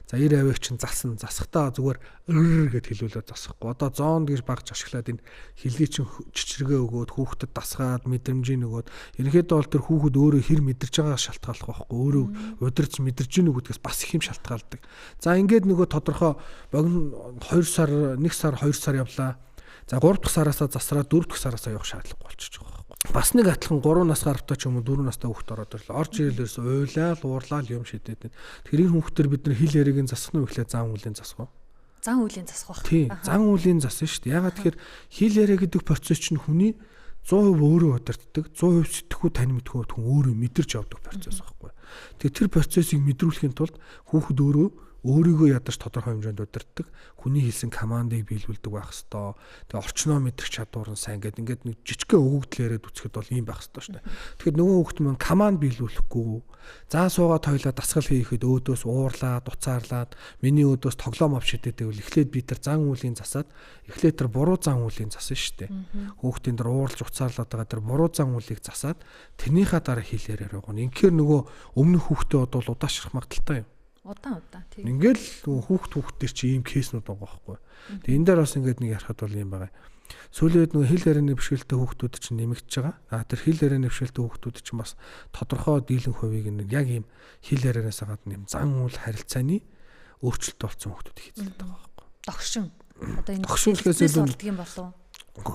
За 90 авааг чинь засахтаа зүгээр гэд хэлүүлээд засахгүй. Одоо 100 гэж багж ашиглаад энэ хэлний чинь чичрэгээ өгөөд хүүхдэд дасгаад мэдрэмжийн өгөөд ерөнхийдөө бол тэр хүүхэд өөрөө хэр мэдэрч байгаа шалтгааллах байхгүй. Өөрөө удирч мэдэрч гинүү гэдгээс бас их юм шалтгаалдаг. За ингээд нөгөө тодорхой богино 2 сар 1 сар 2 сар явлаа. За 3 дахь сараасаа засраад 4 дахь сараасаа явах шаардлагагүй болчихж байгаа. Бас нэг адилхан 3 нас гарахтаа ч юм уу 4 настай хүүхд ороод ирлээ. Орж ирлээс уйлал, уурлал юм шидэд. Тэгэхээр энэ хүүхдэр бид нар хил яригийн засах нь ихлэ зан үлийн засах уу? Зан үлийн засах байх. Тийм, зан үлийн засна шүү дээ. Ягаад тэгэхээр хил яриа гэдэг процесс чинь хүний 100% өөрөө удирддаг, 100% сэтгэхүй тань мэдхүү хүн өөрөө мэдэрч явдаг процесс байхгүй. Тэгэхээр тэр процессыг мэдрүүлэхийн тулд хүүхэд өөрөө өөрийгөө ядаж тодорхой хэмжээнд удирддаг, хүний хэлсэн командыг биелүүлдэг байх хэвээр. Тэгээ орчноо мэдрэх чадвар нь сайн гэдэг ингээд нэг жижигхэн өгөгдлээрээ үцхэд бол ийм байх хэвээр шүү дээ. Тэгэхээр нөгөө хүүхэд маань команд биелүүлэхгүй, заа суугаа тойлоо дасгал хийхэд өөдөөс уурлаад, уцаарлаад, миний өөдөөс тоглоом авчидэдэг бол эхлээд би тэр зан үйлийн засаад эхлээд тэр буруу зан үйлийн засан шүү дээ. Хүүхдийн дээр ууралж уцаарлаад байгаа тэр буруу зан үйлийг засаад тэрнийхээ дараа хийлээрээр байгаа. Инхээр нөгөө өмнөх хүүхдээ бол удаашрах магадaltaй юм. Удаан тийм. Ингээл хүүхдэр чи ийм кейснүүд байгаа байхгүй. Тэгээ энэ дээр бас ингээд нэг ярахад бол юм байгаа. Сүүлийн үед нөгөө хэл ярианы бэрхшээлтэй хүүхдүүд чинь нэмэгдэж байгаа. Тэр хэл ярианы бэрхшээлтэй хүүхдүүд чинь бас тодорхой дийлэн хувийг яг ийм хэл ярианаас гадна юм зан үйл харилцааны өөрчлөлт болсон хүүхдүүд хийцэлдэг байгаа байхгүй. Догшин. Одоо энэ догшинлээс болдго юм болов уу?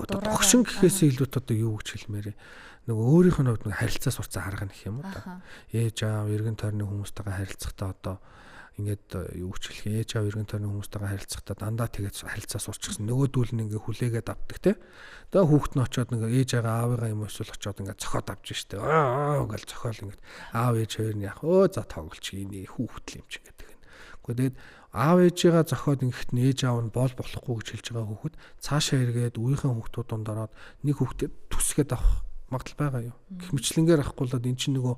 Догшин гэхээс илүү одоо юу гэж хэлмээр нөгөө өөрийнх нь хувьд нэг харилцаа сурцсан арга нэх юм уу та. Ээж аав, эргэн тойрны хүмүүстэйгээ харилцахдаа одоо ингээд юу ч хэлэх ээж аав эргэн тойрны хүмүүстэйгээ харилцахдаа дандаа тэгээд харилцаа сурчихсан. Нөгөөдүүл нь ингээ хүлээгээд авдаг те. Тэгээ хүүхэд нь очиод ингээ ээж агаа аавыгаа юм эсвэл очиод ингээ цохоод авч штэ. Гэл цохоол ингээ аав ээж хоёр нь яг за тоглолч ийн хүүхэд л юм чи гэдэг юм. Гэхдээ тэгээд аав ээжигээ зохиод ингээд ээж аав нь болохгүй гэж хэлж байгаа хүүхэд цаашаа эргээд үеийнхэн хүүхдүүд донд ороод нэг хүүхдэд түсгээд авах магадлал байгаа юу. Гэх мэтлэнгээр авахгүй л эн чинь нөгөө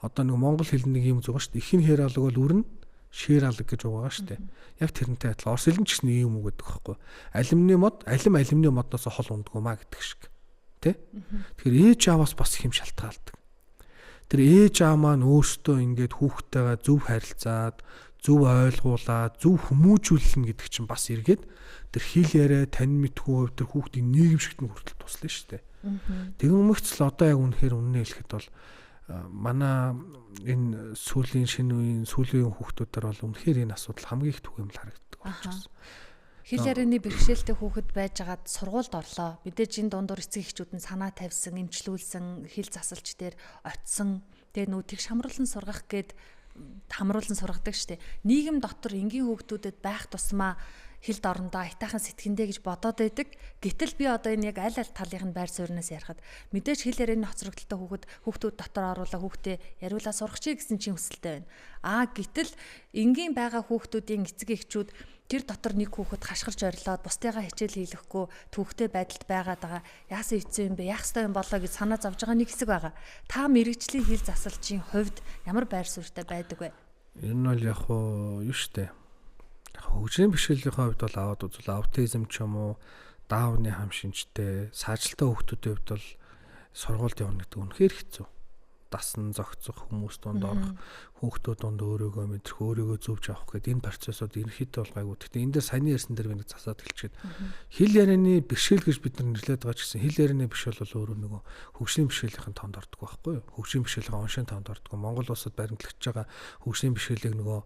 одоо нөгөө монгол хэлний нэг юм зугаа шүү дээ. Ихэн хэр алга бол үрнэ шир алга гэж байгаа шүү дээ. Яг тэрнтэй адилхан. Орос хэлэн ч гэсэн юм уу гэдэг байхгүй. Алимны мод, алимны модноос хол ундгүй маа гэдэг шиг. Тэ? Тэгэхээр ээж ааваас бас их юм шалтгаалдаг. Тэр ээж аав маань өөртөө ингээд хүүхдтэйгээ зөв харилцаад, зөв ойлгуулаад, зөв хүмүүжүүлнэ гэдэг чинь бас эргээд тэр хэл яриа тань мэдгүй тэр хүүхдийн нийгэмшигт нь хүртэл туслана шүү дээ. Тэгэн мөгцөл одоо яг үнэхээр үннээ хэлэхэд бол манай энэ сүүлийн шинэ үеийн сүүлийн хүүхдүүдээр бол үнэхээр энэ асуудал хамгийн их түгээмэл харагддаг болчихсон. Хэл ярианы бэрхшээлтэй хүүхэд байжгаад сургуульд орлоо. Мэдээж энэ дундуур эцэг эхчүүд нь санаа тавьсан, эмчлүүлсэн, хэл засалч дээр очисон. Тэгээ нүү тэгш хамруулан сургах гээд хамруулан сургадаг штеп. Нийгэм дотор энгийн хүүхдүүдэд байх тусмаа хэлд орондоо айтайхан сэтгэндээ гэж бодоод байдаг. Гэтэл би одоо энэ яг аль талын байр сууринаас ярихад мэдээж хэл ярианы хоцрогдолтой хүүхдүүд дотор оруулаа хүүхдээ яриулаа сурах чи гэсэн чинь хүсэлтэй байна. Гэтэл энгийн байгаа хүүхдүүдийн эцэг эхчүүд тэр дотор нэг хүүхэд хашгирч орилоод бусдыгаа хичээл хийлэхгүй төвхтэй байдалд байгаад байгаа. Яасан хэцүү юм бэ? Яах ёстой юм болоо гэж санаа зовж байгаа нэг хэсэг байгаа. Та мэрэгжлийн хэл засалчийн хувьд ямар байр суурьтай байдаг вэ? Энэ нь бол яг юу штэ. Хөгжлийн бэрхшээлийн хувьд бол аваад үзвэл аутизм ч юм уу, даавны хам шинжтэй, саажилтаа хүүхдүүдийн хувьд бол сургуульд явна гэдэг үнэхээр хэцүү. Дасан зохицох, хүмүүс донд орох, хүүхдүүд донд өөрийгөө мэдрэх, өөрийгөө зөвж авах гэдэг энэ процессыг ерөнхийдөө бол гайгүй. Гэхдээ энэ дээр саяны ярьсан дээр би нэг засаад хэлчихэд хэл ярианы бэрхшээл гэж бид нар нэрлэдэг байгаа ч гэсэн хэл ярианы бэрхшээл бол өөрөө нөгөө хөгжлийн бэрхшээлийн тоонд ордог байхгүй юу? Хөгжлийн бэрхшээлийн оншин тоонд ордог. Монгол улсад баримтлагдж байгаа хөгжлийн бэрхшээлийг нөгөө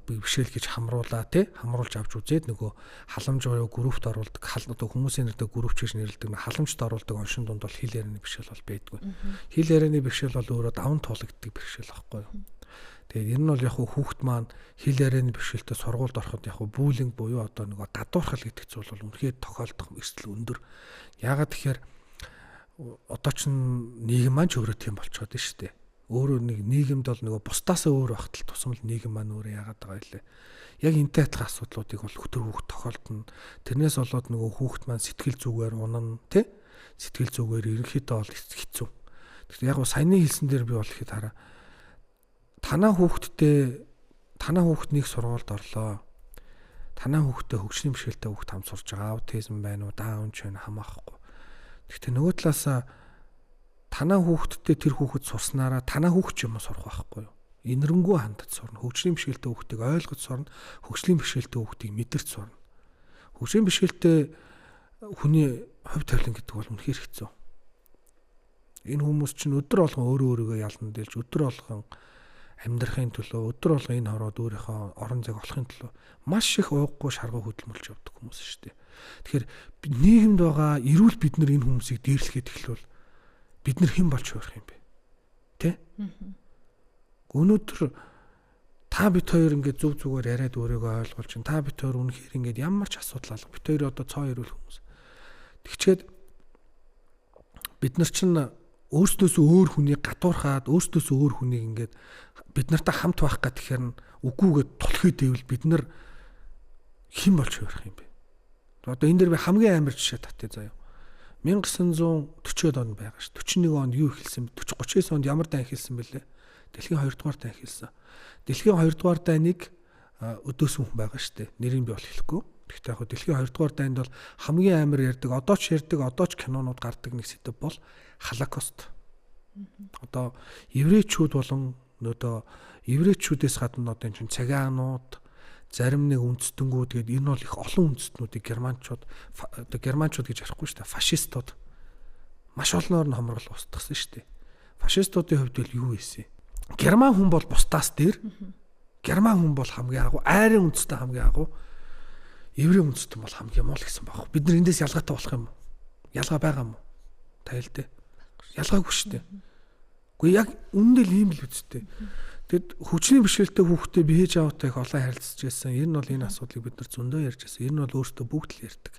бэрхшээл гэж хамруулж авч үзээд нөгөө халамж буюу группт оруулдаг, одоо хүмүүсийн нэртэй групп гэж нэрлэдэг халамжт оруулдаг оншин донд бол хэл ярианы бэрхшээл бол байдгүй. Хэл ярианы бэрхшээл бол өөрөө даван туулагддаг бэрхшээл байхгүй юу? Тэгээд энэ нь бол яг хүүхд маань хэл ярианы бэрхшээлтэй сургуульд ороход яг бүүлинг буюу одоо нөгөө гадуурхал гэдэг зүйл бол үнэхээр тохиолдох эрсдэл өндөр. Яагаад тэгэхээр одоо ч нийгэм маань ч өөрөө тийм болчиход байна шүү дээ. Өөрөө нэг нийгэмд бол нөгөө бусдаасаа өөр багтал тусмал нийгэм маань өөрөө яагаад байгаа юм лээ. Яг энтэй адилхан асуудлуудыг бол хөтөр хүүхд тохиолдно. Тэрнээс болоод нөгөө хүүхд маань сэтгэл зүгээр унана, сэтгэл зүгээр ерөнхийдөө бол хэцүү. Тэгэхээр яг саяны хэлсэн дээр би бол ихэд хараа. Танаа хүүхднийг сургуульд орлоо. Танаа хүүхдээ хөгжлийн бэрхшээлтэй хүүхд хам сурж байгаа. Аутизм байна уу, даун ч байна хамаахгүй. Гэхдээ нөгөө талаасаа танаа хүүхдтэй тэр хүүхэд сурснараа танаа хүүхд ч юм уу сурах байхгүй юу? Инэрэнгүү хандаж сурна. Хөгжлийн бэрхшээлтэй хүүхдийг ойлгож сурна. Хөгжлийн бэрхшээлтэй хүүхдийг мэдэрч сурна. Хөгжлийн бэрхшээлтэй хүний хувь тавилан гэдэг бол үнэхээр хэцүү. Энэ хүмүүс чинь өдөр болгон өөрийгөө ялна дэлж өдөр болгон амьдрахын төлөө өдөр болгон энэ хороод өөрийнхөө орон зайг олохын төлөө маш их ууггүй шаргуу хөдөлмөрлж явдаг хүмүүс шүү дээ. Тэгэхээр нийгэмд байгаа эрүүл бид нар энэ хүмүүсийг дээрлэхэд эхлэвэл бид нар хэн болж хувирах юм бэ? Тэ? Өнөөдөр та бид хоёр ингээд зөв зүгээр яриад өөрийгөө ойлгуулж чинь та бид хоёр үнэхээр ингээд ямар ч асуудал алга бид хоёр одоо цоо ирүүл хүмүүс. Тэгчээд бид нар чинь өөртөөсөө өөр хүнийг гадуурхаад өөртөөсөө өөр хүнийг ингээд бид нартай хамт байх гэх тэгэхээр үгүйгээд толхий дэвэл бид нар хэн болж хувирах юм бэ? Одоо энэ дэр би хамгийн амар жишээ татъя заяа. 1940-од онд байгаа ш. 41 онд юу эхэлсэн бэ? 39 онд ямар дай эхэлсэн бэлээ? Дэлхийн 2 дугаар дай эхэлсэн. Дэлхийн 2 дугаар дайныг өдөөсөн хүн байгаа штэ. Нэрийг би бол хэлэхгүй. Гэхдээ яг дэлхийн 2 дугаар дайнд бол хамгийн амар ярддаг, одоо ч кинонууд гардаг нэг сэдв бол Холокост. Одоо еврейчүүд болон одоо еврейчүүдээс гадна одоо энэ цагаанууд зарим нэг үндэстнгүүд гээд энэ бол их олон үндэстнүүдийг германчууд гэж ярихгүй шүү дээ. Фашистууд маш олноор нь хомрол устгасан шүү дээ. Фашистуудын хувьд л юу ийсэн? Герман хүн бол бусдаас дээр. Герман хүн бол хамгийн агуу, айрын үндэстэй хамгийн агуу. Еврей үндэстэн бол хамгийн муу л гэсэн баг. Бид нар эндээс ялгаатай болох юм уу? Ялгаа байгаа юм уу? Тайл дээ. Ялгаагүй шүү дээ. Гэхдээ яг үнэндээ ийм л үстэй. Тэгэд хүчний бэрхшээлтэй хүүхдээ би ээж аваатай их олон харилцаж байсан. Ер нь бол энэ асуудлыг бид нар зөндөө ярьж байсан. Ер нь бол өөртөө бүгд л ярьдаг.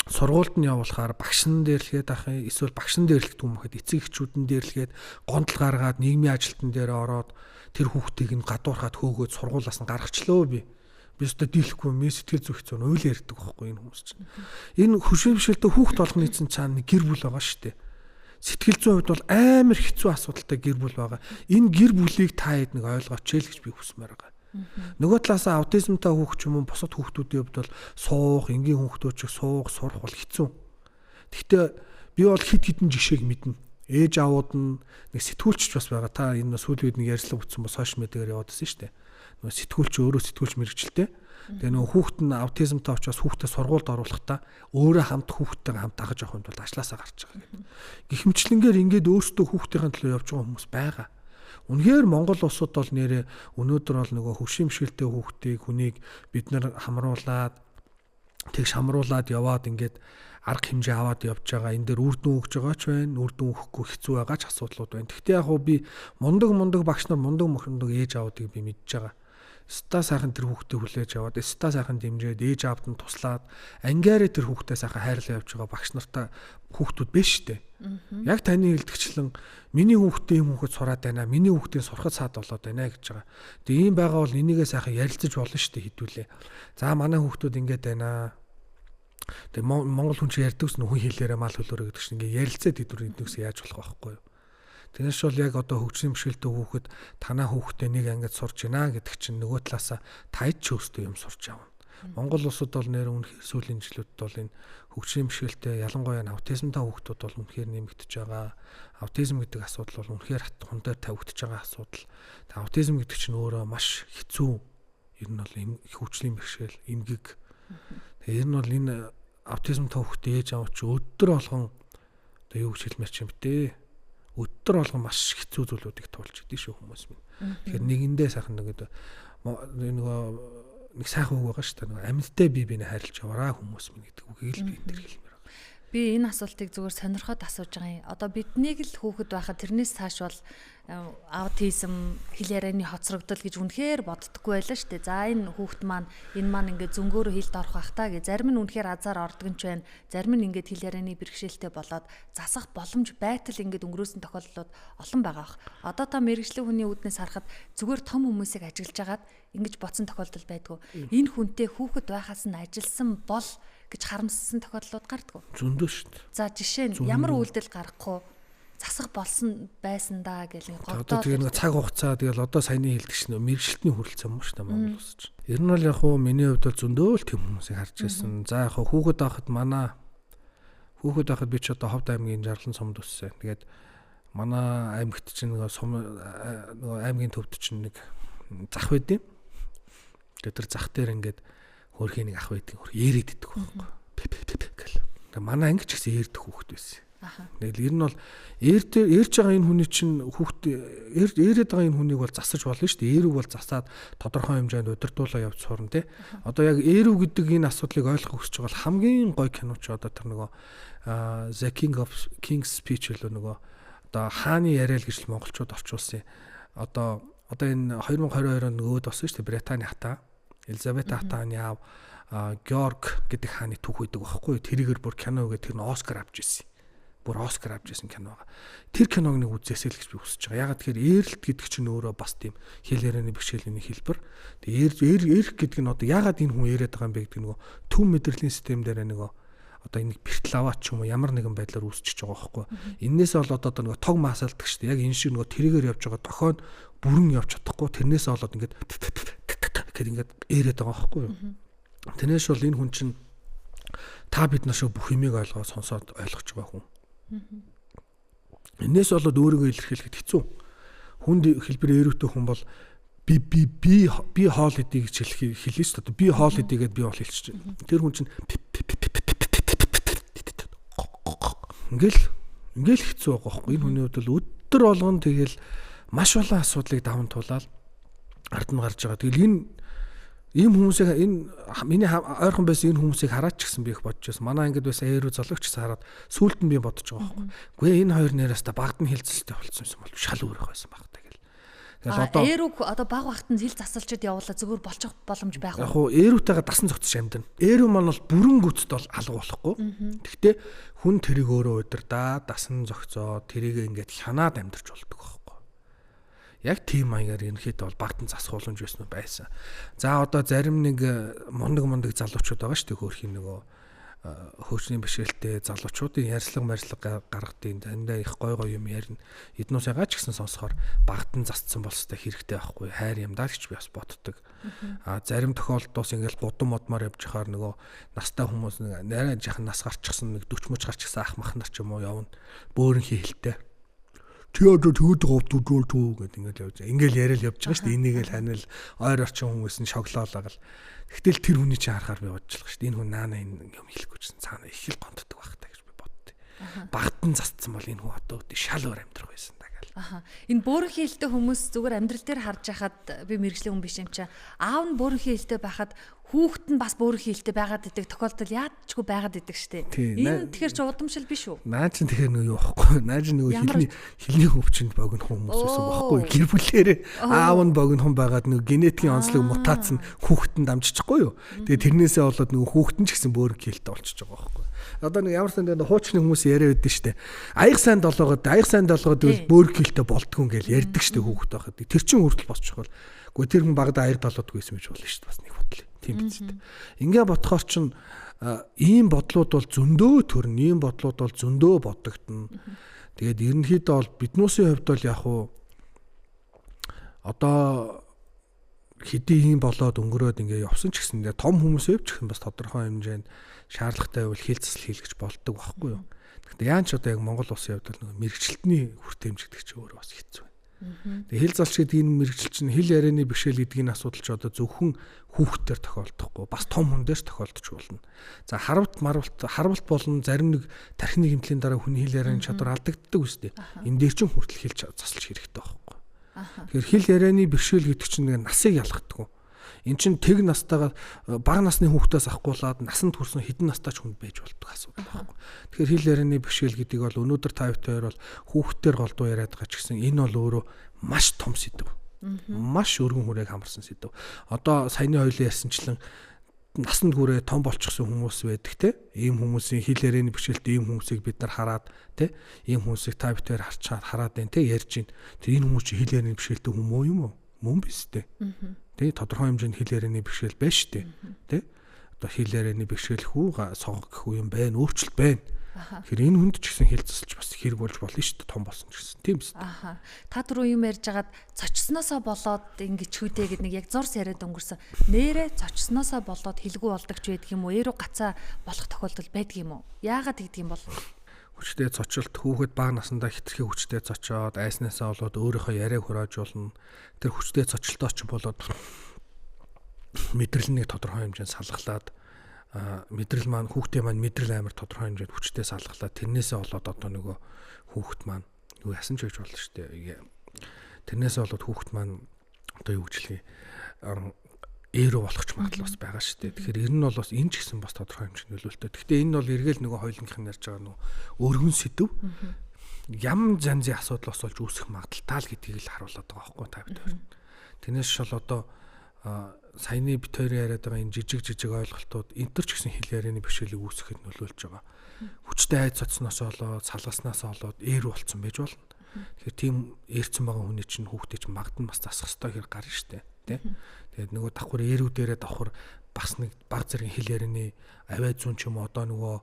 Сургуульд нь явуулахаар багшин дээрлэхэд ах юм, эсвэл багшин дээрлэхэд хүмүүхэд эцэг эхчүүдэн дээрлэхэд гонтол гаргаад нийгмийн ажилтан дээр ороод тэр хүүхдийг нь гадуурхаад хөөгөөд сургуулаас нь гаргачлаа би. Би өстө дийлэхгүй мэ сэтгэл зүрх зүүн уйл ярьдаг байхгүй энэ хүмүүс чинь. Энэ хүчний бэрхшээлтэй хүүхд болгоны эзэн цаана гэр бүл байгаа шүү дээ. Сэтгэл зүйн хувьд бол амар хэцүү асуудалтай гэр бүл байгаа. Энэ гэр бүлийг та хэд нэг ойлгооч л гэж би хүсмээр байгаа. Нөгөө талаасаа аутизмтай хүүхд ч юм уу бусад хүүхдүүдийн хувьд бол суух, энгийн хүүхдүүд ч суух, сурах бол хэцүү. Гэхдээ би бол хит хитэн жишээг мэднэ. Ээж аауд нь нэг сэтгүүлч бас байгаа. Та энэ сүүлийн үед нэг ярьслаг утсан ба сошиал медиагаар яваадсэн шүү дээ. Нөгөө сэтгүүлч өөрөө сэтгүүлч мэрэгчлээ. Тэгээ нөгөө хүүхэд нь аутизмтай учраас хүүхдээ сургуульд оруулахдаа өөрөө хамт хүүхдтэйгээ хамт дагаж явах юм бол ажлаасаа гарч байгаа гэдэг. Гихмчлэнгээр ингээд өөрсдөө хүүхдийн төлөө явж байгаа хүмүүс байгаа. Үнэхээр Монгол улсад бол нэрээ өнөөдөр бол нөгөө хөвшин бишгэлтэй хүүхдийг хүнийг бид нар хамруулад тэгш хамруулад яваад ингээд арга хэмжээ аваад явж байгаа. Энэ дээр үр дүн өгч байгаа ч байна, үр дүн өгөхгүй хэцүү байгаа ч асуудлууд байна. Гэхдээ яг хөө би мундаг багш нар мундаг ээж аавдыг би мэдж байгаа. Ста сайхан тэр хүүхдээ хүлээж аваад, ста сайхан дэмжиж, ээж аавд нь туслаад, ангиараа тэр хүүхдээ сайхан хайрлаа явж байгаа багш нартай хүүхдүүд биш штэ. Яг таны хэлдэгчлэн миний хүүхдээ юм хүүхэд сураад байна, миний хүүхдийн сурахад саад болоод байна гэж байгаа. Тэгээ ийм байгаа бол энийгээ сайхан ярилцаж болно штэ хэдүүлээ. За манай хүүхдүүд ингэж байна. Тэгээ Монгол хүн чи ярьдагс нөхөн хэлээрээ мал хөлөөрөө гэдэг чинь ингээ ярилцаад хэдүүр эднээс яаж болох байхгүй юу? Тэгээс бол яг одоо хөгжлийн бэрхшээлтэй хүүхэд танаа хүүхдээ нэг ангид сурж байна гэдэг чинь нөгөө талаасаа таяд ч өөртөө юм сурч явна. Монгол улсад бол нэр үнэхээр сүүлийн жилүүдэд бол энэ хөгжлийн бэрхшээлтэй ялангуяа аутизмтай хүүхдүүд бол үнэхээр нэмэгдэж байгаа. Аутизм гэдэг асуудал бол үнэхээр хун дээр тавигдж байгаа асуудал. Тэгээ аутизм гэдэг чинь өөрөө маш хэцүү. Ер нь бол хөгжлийн бэрхшээл, эмгэг. Тэгээ ер нь бол энэ аутизмтай хүүхдээ ээж аваач өдөр болгон одоо юу гэж хэлмээр ч юм бэ? Өдөр болгон маш хэцүү зүйлүүдийг туулж идэв шүү хүмүүс минь. Тэгэхээр нэгэндээ сайхан нэг сайхан үг байгаа шүү дээ. Амьдтай бие биенээ хайрлаж яваараа хүмүүс минь гэдэг үгийг л би энэ төр хэлмээр байгаа. Би энэ асуултыг зүгээр сонирхоод асууж байгаа юм. Одоо биднийг л хүүхэд байхад тэрнээс цааш бол аутизм, хэл ярианы хоцрогдол гэж үнэхээр боддоггүй байлаа шүү дээ. За энэ хүүхэд маань ингээд зөнгөөрөө хилд орох бах таа гэж зарим нь үнэхээр азар ордог ч байна. Зарим нь ингээд хэл ярианы бэрхшээлтэй болоод засах боломж байтал ингээд өнгөрөөсөн тохиолдлууд олон байгаа бах. Одоо та мэргэжлийн хүний үүднээс харахад зүгээр том хүмүүсийг ажиглаж агаад ингэж боцсон тохиолдол байдгүй. Энэ хүнтэй хүүхэд байхаас нь ажилсан бол гэж харамссан тохиолдлууд гардаг. Зөндөө шүү дээ. За жишээ нь ямар үйлдэл гаргахгүй засах болсон байсан даа гэл нэг годоо. Одоо тэгээ нэг цаг хугацаа тэгэл одоо саяны хэлдэг чинь мэрэгчлэтний хүрэлцэн юм шүү дээ Монгол улс чинь. Ер нь бол яг хуу миний хувьд бол зөндөө л тийм хүмүүсийг харж байсан. За яг хүүхэд байхад би ч одоо Ховд аймгийн Жарлан сумд өссөн. Тэгээд манай аймагт чинь нөгөө аймгийн төвд чинь нэг зах байдیں۔ Тэгээд тэр зах дээр ингээд хөрхийн нэг ах байдаг. Ээрэд идэх байхгүй. Гэл. Тэгээд манай анги ч гэсэн ээрдэх хүүхэд байсан. Тэгэл ер нь бол ээрж байгаа энэ хүний чинь ээрэд байгаа энэ хүнийг бол засаж болно шүү дээ. Eerүүг бол засаад тодорхой хэмжээнд удирдуулаа явж сурна тий. Одоо яг eerүү гэдэг энэ асуудлыг ойлгох хүсэж байгаа бол хамгийн гоё кино ч одоо тэр нөгөө The King's Speech л нөгөө одоо хааны яриа л гэж монголчууд орчуулсан. Одоо энэ 2022 онд нөгөөд болсон шүү дээ. Британий хатаа Елизавета хатааны аав Георг гэдэг хааны түүх байдаг байхгүй. Тэрийгэр бүр кино гэдэг тэр нь Оскар авч ирсэн. бүр Оскар авч ирсэн кино байгаа. Тэр киног нэг үзээсэй л гэж би хүсэж байгаа. Ягаад тэгэхээр эрэлт гэдэг чинь өөрөө бас тийм хэл ярианы бэрхшээлийн хэлбэр. Тэгээ эрх гэдэг нь одоо ягаад энэ хүн яриад байгаа юм бэ гэдэг нөгөө төв мэдрэлийн систем дээр нөгөө одоо энэ бэртэл аваад ч юм уу ямар нэгэн байдлаар үүсчихэж байгаа байхгүй. Иннээс болоод одоо нөгөө тог масалдаг шүү дээ. Яг энэ шиг нөгөө тэргээр явж байгаа дохойн бүрэн явж чадахгүй. Тэрнээс болоод ингээд гэд ингээд ээрэд байгаа байхгүй. Тэрнээс бол энэ хүн чинь та бид нар шүү бүх юмыг ойлгоо сонсоод ойлгож байгаа хүн. Энээс болоод өөрийгөө илэрхийлэхэд хэцүү. Хүнд хэлбэр ээрүүтэй хүн бол би хоол идэ гэж хэлээ шүү дээ. Би хоол идэ гэдээ би бол хэлчих. Тэр хүн чинь ингээл хэцүү байгаа байхгүй. Энэ хүний хувьд бол өдөр болгон тэгэл маш олон асуудлыг даван туулаад ард нь гарч байгаа. Тэгэл энэ ийм хүмүүсийг миний ойрхон байсан энэ хүмүүсийг хараад ч гэсэн би их бодож байсан. Манай ангид байсан ээрүү залууч гэсэн хараад сүүлд нь би бодож байгаа байхгүй. Үгүй энэ хоёр нэрээс та багт нь хэлцэлтэй болцсон юм бол шал өөрөх байсан баг тэгэл. Тэгэл одоо ээрүү одоо баг багт нь хэл засалчид явуулаа зүгээр болчих боломж байх уу? Яг уу ээрүүтэйгээ дасан зогтож амьдна. Ээрүү маань бол бүрэн гүцэд бол алга болохгүй. Гэхдээ хүн тэрийг өөрөө удирдаа дасан зогцоо тэрийг ингээд хянаад амьдарч болдог байхгүй. Яг тийм маягаар ерөнхийдөө бол багтан засахууламж байсан. За одоо зарим нэг мундаг залуучууд байгаа шүү дээ хөөрхийн нөгөө хөөчний бишэлтэй залуучуудын ярьслага гаргадیں۔ Тэндээ их гой юм ярина. Эднээс ягаад ч гэсэн сонсохоор багтан засцсан болстой хэрэгтэй байхгүй. Хайр юм даа гэж би бас боддог. Зарим тохиолдолд ингээл гудам модмаар явж хахаар нөгөө настай хүмүүс нэг нарай жахан нас гарчихсан нэг 40 мөч гарчихсан ах мах нар ч юм уу явна. Бөөрөн хийхэлтэй. Тэгээд говддуу гэдэг ингээл явж. Ингээл яриад явж байгаа шүү дээ. Энийг л ханил ойр орчин хүмүүс нь шоглоолаа гал. Тэгтэл тэр хүний чинь харахаар би бодчихлоо шүү дээ. Энэ хүн наана энэ юм хэлэхгүй чинь цаана их л гонтдог байх таа гэж би боддоо. Багтан засцсан бол энэ хүн одоо үгүй шал өөр амьдрах байсан даа гал. Энэ бөөрөн хийлтэй хүмүүс зүгээр амьдрал дээр харж хахад би мэрэгжлийн хүн биш юм чи. Аав нь бөөрөн хийлтэй байхад хүүхэд нь бас бөөрөн хийлтэй байгаад идэг тохиолдол яадчгүй байгаад идэг штэ. Энэ тэгэхээр ч удамшил биш үү? Наа чин тэгэхээр нөгөө юу байхгүй. Наа чин нөгөө хилний хөвчөнд богино хүмүүс байсан байхгүй. Гэр бүлээрээ аав нь богинохон байгаад нөгөө генетикийн онцлог мутац нь хүүхэдэнд дамжчихгүй юу. Тэгээ тэрнээсээ болоод нөгөө хүүхэд нь ч гэсэн бөөрөн хийлтэй болчихж байгаа байхгүй. Одоо нэг ямар санд хуучны хүмүүс яриа байдсан штэ. Аяг сайн долоогод бөөрөн хийлтэй болдгоо ингээл ярьдаг штэ хүүхэд байхад. Тэр чин хүртэл босчих бол. Гэхдээ тэр хүн багада аяг долоодгүй байсан гэж болно штэ бас нэг бодлоо. Тийм биз дээ. Ингээ бодохоор чинь ийм бодлууд бол зөндөө төрн, ийм бодлууд бол зөндөө бодогдно. Тэгээд ерөнхийдөө бол биднүүсийн хувьд бол яг уу одоо хэдий ийм болоод өнгөрөөд ингээ явсан ч гэсэн том хүмүүсээ ч гэсэн бас тодорхой хэмжээнд шаардлагатай байвал хил засал хийлгэж болдог байхгүй юу. Гэхдээ яан ч одоо яг Монгол улсын хувьд бол нэг мэрэгчлэлтний хүртээмж гэдэг чинь өөрөө бас хэцүү. Тэгээ хэл залч гэдэг энэ мэрэгжил чинь хэл ярианы бэрхшээл гэдгийн асуудал ч одоо зөвхөн хүүхдээр тохиолдохгүй бас том хүн дээр тохиолдож болно. За харвалт болон зарим нэг тархины хэмтлийн дараа хүний хэл ярианы чадвар алдагддаг үстэй. Энэ дээр чинь хүртэл хэл засалж хэрэгтэй байхгүй. Тэгэхээр хэл ярианы бэрхшээл гэдэг чинь нэг насыг ялгадаг. Эн чинь тэг настайгаа бага насны хүүхдээс ахгуулаад насанд хүрсэн хэдэн настай ч хүнд байж болдог асуудал байхгүй. Тэгэхээр хэл ярианы бэрхшээл гэдэг бол өнөөдөр 52 бол хүүхдээр голдуу яриад байгаа ч гэсэн энэ бол өөрөө маш том сэдв. Маш өргөн хүрээг хамарсан сэдв. Одоо саяны хоёлын ярьсанчлан насанд хүрээ том болчихсон хүмүүс байдаг те. Ийм хүмүүсийн хэл ярианы бэрхшээлтэй ийм хүмүүсийг бид нар хараад те. Ийм хүмүүсийг 52 хараад байна те ярьж байна. Тэр энэ хүмүүс чи хэл ярианы бэрхшээлтэй хүмүүс юм уу? Мөн биз дээ. Тэ тодорхой хэмжээнд хэл ярианы бэрхшээл байна шүү дээ. Тэ одоо хэл ярианы бэрхшээл сонгох гэх юм байна, өөрчлөлт байна. Тэгэхээр энэ хүнд ч гэсэн хэл засалж бас хэрэг болж болно шүү дээ, том болсон ч гэсэн. Тийм биз дээ. Та түрүү юм ярьж хагаад цочсноосоо болоод ингэж хүүдээ гэдэг нэг яг зурс яриад өнгөрсөн. Нэрээ цочсноосоо болоод хэлгүй болдог ч байдаг юм уу? Eeru гацаа болох тохиолдол байдаг юм уу? Яагаад тэгдэг юм бол? Хүчтэй цочилт хүүхэд бага насндаа хитрхи хүчтэй цочоод айснаасаа болоод өөрийнхөө яриаг хураажуулна. Тэр хүчтэй цочилтоо ч болоод мэдрэл нэг тодорхой хэмжээнд салгалаад мэдрэл маань хүүхдээ маань мэдрэл амар тодорхой хэмжээнд хүчтэй салгалаад тэрнээсээ болоод одоо нөгөө хүүхэд маань юу ясан ч гэж болно шүү дээ. Тэрнээсээ болоод хүүхэд маань одоо юу гэж хэлье eeru болох ч магадлал бас байгаа шүү дээ. Тэгэхээр ер нь бол бас энэ ч гэсэн бас тодорхой хэмжээнд нөлөөлтөө. Гэхдээ энэ бол эргээл нөгөө хоёулынхын ярьж байгаа нөгөө өргөн сэдв. Ям занзын асуудал бас болж үүсэх магадaltaй л гэдгийг л харуулдаг байгаа байхгүй та бид хоёр. Тэрнээс шал одоо саяны бит хоёрын яриад байгаа энэ жижиг ойлголтууд энэ төр ч гэсэн хэл ярианы бэрхшээлийг үүсгэхэд нөлөөлж байгаа. Хүчтэй айц цоцноос болоод салгаснаас болоод ээр болцсон байж болно. Тэгэхээр тийм ээрцэн байгаа хүний чинь хүүхдээ чинь магад нь бас засах ёстой хэрэг гарна шүү дээ. Тэгээд нөгөө давхар ээрүүдээрээ давхар бас нэг баг зэрэг хэл ярианы авиа зүүн ч юм одоо нөгөө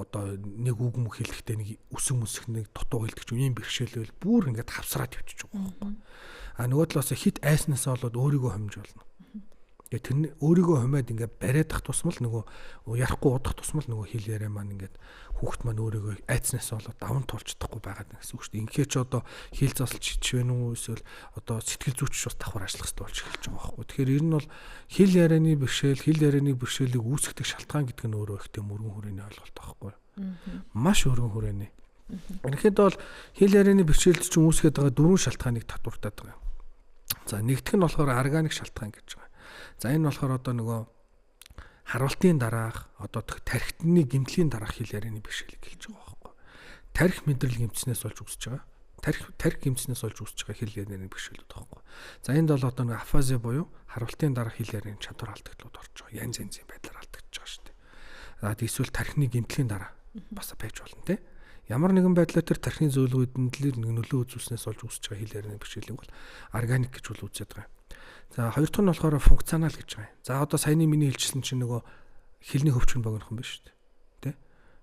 одоо нэг үг мөх хэлэхдээ нэг үсэг мүсэх нэг дутуу хэлдэг ч юм бэрхшээлэл бүр ингээд хавсраад явчих жоох байхгүй. Нөгөө талаас хит айснаас болоод өөрийгөө хомж болно. Тэгээд тэр өөрийгөө хомоод ингээд бариад тах тусмал нөгөө ярихгүй удах тусмал нөгөө хэл яриа маань ингээд хүүхэд маань өөрийгөө айцнаас болоод даван тулж чадахгүй байгаад гэсэн үг шүү дээ. Ингээд ч одоо хэл засалч ч вэ нү эсвэл одоо сэтгэл зүйч бас давхар ажиллах хэрэгтэй болж эхэлж байгаа байхгүй. Тэгэхээр ер нь бол хэл ярианы бэрхшээлийг үүсгэх шалтгаан гэдэг нь өөрөө ихтэй мөргөн хүрээний ойлголт байхгүй. Маш өргөн хүрээний. Ингээд бол хэл ярианы бэрхшээлд чинь үүсгээд байгаа дөрвөн шалтгааныг татвартаад байгаа. За нэгдүгээр нь болохоор органик шалтгаан гэж байгаа. За энэ болохоор одоо нөгөө харуултын дараах одоо тархитны гэмтлийн дараах хэл ярианы бэрхшээлийг хэлж байгаа байхгүй. Тархи мэдрэл гэмтснээс болж үүсэж байгаа. Тархи гэмтснээс болж үүсэж байгаа хэл ярианы бэрхшээлүүд байхгүй. За энд бол одоо нөгөө афазия буюу харуултын дараах хэл ярианы чадвар алдагдлууд орж байгаа. Янз янзын байдлаар алдагдж байгаа шүү дээ. За эсвэл тархины гэмтлийн дараа бас байж болно те. Ямар нэгэн байдлаар тэр тархины зөвлөгөөдөнд нөлөө үзүүлснээс болж үүсэж байгаа хэл ярианы бэрхшээлийг бол органик гэж бол үзээд байгаа. За хоёр дахь нь болохоор функционал гэж байгаа юм. За одоо саяны миний хэлжсэн чинь нөгөө хэлний хөвчгөн богинохон байна шүү дээ. Тэ?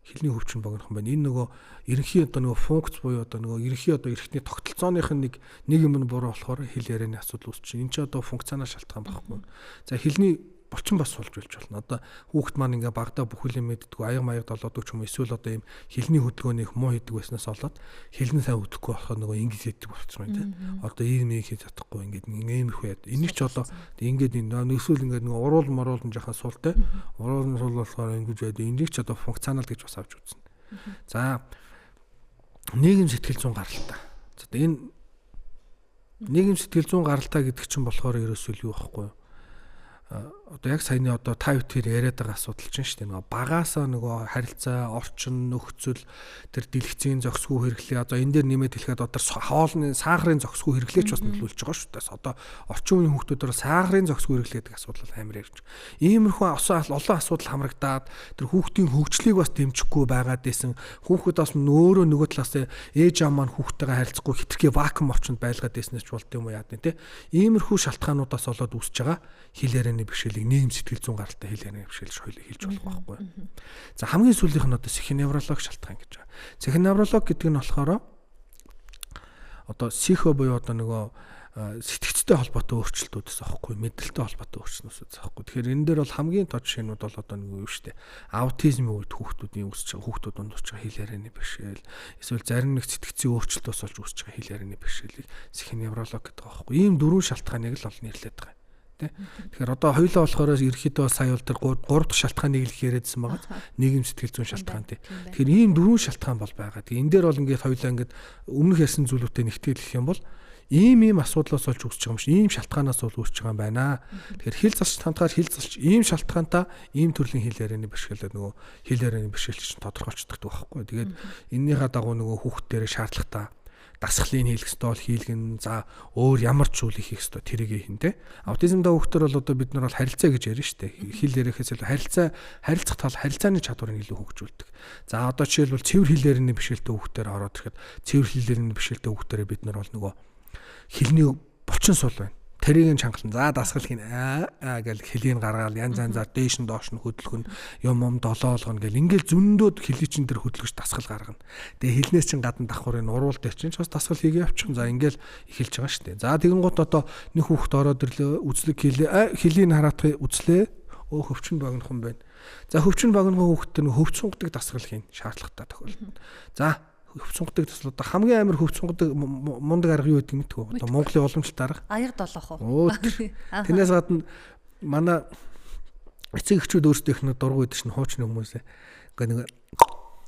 Хэлний хөвчгөн богинохон байна. Энэ нөгөө ерөнхий одоо нөгөө функц буюу одоо нөгөө ерөнхий одоо эрхтний тогтолцооных нь нэг юм нь буруу болохоор хэл ярианы асуудал үүсч чинь. Энд чинь одоо функционал шалтгаан байхгүй. За хэлний булчин бас суулж билж болно. Одоо хүүхэд маань ингээ багада бүхэл юм мэддэггүй аяг маяг долоодог ч юм эсвэл одоо ийм хэлний хөдөлгөөний муу хийдэг байснаас болоод хэлний сайн өдөхгүй болохоор нөгөө ингэж хийдэг болчихсон юм тийм. Одоо ийм хийж чадахгүй ингээд иймэрхүү яд. Энийг ч одоо ингээд эсвэл ингээд нөгөө уруул моруулн жахаа суултай. Уруул сул болохоор ингэж байд. Энийг ч одоо функционал гэж бас авч үзнэ. За нийгэм сэтгэл зүйн гаралтай. За энэ нийгэм сэтгэл зүйн гаралтай гэдэг чинь болохоор ерөөсөө юу байхгүй юу? Одоо яг саяны одоо та бүхэн яриад байгаа асуудал чинь шүү дээ. Нөгөө багаасаа нөгөө харилцаа, орчин, нөхцөл тэр дэлгэцийн зохисгүй хэрэглээ одоо энэ дээр нэмээд хэлэхэд одоо хоолны сахарын зохисгүй хэрэглээч бас нөлөөлж байгаа шүү дээ. Одоо орчин үеийн хүүхдүүдээр сахарын зохисгүй хэрэглээдэг асуудал амар ярьж. Иймэрхүү олон асуудал хамрагдаад тэр хүүхдийн хөгжлийг бас дэмжихгүй байгаад байсан. Хүүхэд бас өөрөө нөгөө талаас ээж аав маань хүүхдтэйгээ харилцахгүй хитрхи вакуум орчинд байлгаад байснаас ч болт юм уу яа гэдэг. Иймэрхүү шалтгаануудаас болоод үүсэж байгаа хэл ярианы бэрхшээлийг нийгэм сэтгэл зүйн гаралтай хэл ярианы бэрхшээлж хоёлыг хэлж болох байхгүй. За хамгийн сүүлийнх нь одоо психоневрологи шалтгаан гэж байгаа. Психоневрологи гэдэг нь болохоор одоо психо буюу одоо нөгөө сэтгцтэй холбоотой өөрчлөлтүүдээс аахгүй мэдрэлтэй холбоотой өөрчлөлтөөс аахгүй. Тэгэхээр энэ дээр бол хамгийн тод шинүүд бол одоо нэг юу шүү дээ. Аутизмын үед хүүхдүүдийн үүсэж байгаа хүүхдүүд ундууч байгаа хэл ярианы бэрхшээл эсвэл зарим нэг сэтгцийн өөрчлөлтөөс болж үүсэж байгаа хэл ярианы бэрхшээлийг психоневрологи гэдэг байгаа аахгүй. Ийм дөрвөн шалтгааныг л ол нэрлэдэг байгаа. Тэгэхээр одоо хоёулаа болохоор ерөөхдөө сая бол тэр 3 дахь шалтгааныг л яриадсан байгаа. Нийгэм сэтгэл зүйн шалтгаан тий. Тэгэхээр ийм дөрвөн шалтгаан бол байгаа. Тэгээ энэ дээр бол ингээд хоёулаа ингээд өмнөх ярьсан зүйлүүтэй нэгтгэл гэх юм бол ийм асуудлаас олж үүсэж байгаа юм шиг ийм шалтгаанаас бол үүсэж байгаа юм байна. Тэгэхээр хэл засч хандгаар хэл засч ийм шалтгаантай ийм төрлийн хэл ярианы бэрхшээлээ нөгөө хэл ярианы бэрхшээлч чинь тодорхойлцдог байхгүй. Тэгээд эннийхээ дагуу нөгөө хүүхдүүдээр шаардлагатай дасгалын хийх ёстой бол хийлгэн за өөр ямар ч зүйл хийх ёстой тэрийг хийн тэ. Аутизмтай хүүхдэр бол одоо бид нар бол харилцаа гэж ярина шүү дээ. Хэл яриахээс илүү харилцах тал харилцааны чадварыг илүү хөгжүүлдэг. За одоо жишээлбэл цэвэр хэл ярианы бэрхшээлтэй хүүхдээр ороод ирэхэд цэвэр хэл ярианы бэрхшээлтэй хүүхдэрээ бид нар бол нөгөө хэлний булчин сул байна. Тэрийг чангалан за дасгал хийн гэл хэлийг гаргаал янз янзаар дээш нь доош нь хөдөлгөн юм долоолгоно гэл ингээл зөндөөд хэлий чин дээр хөдөлгөж дасгал гаргана. Тэгээ хэлнээс чин гадна давхар энэ уруул дээр чин ч бас дасгал хийгээ явчих. За ингээл эхэлж байгаа шүү дээ. За тэгэн гут одоо нэг хүүхд ороод ирлээ үзлэг хэлийг хараатах үзлээ. Хөвчин богинохон байна. За хөвчин богинохон хүүхдтэй нэг хөвцөнгөдөг дасгал хийн шаардлагатай тохиолдолд. За хөвцөнгөдөг төсөл одоо хамгийн амар хөвцөнгөдөг мундаг арга юу гэдэг мэдгүй. Одоо Монголын уламжлалт арга. Аяг долоох уу. Тэрнээс гадна манай эцэг эхчүүд өөрсдөө их нэг дургу байдаг шин хуучны хүмүүсээ. Ингээ нэг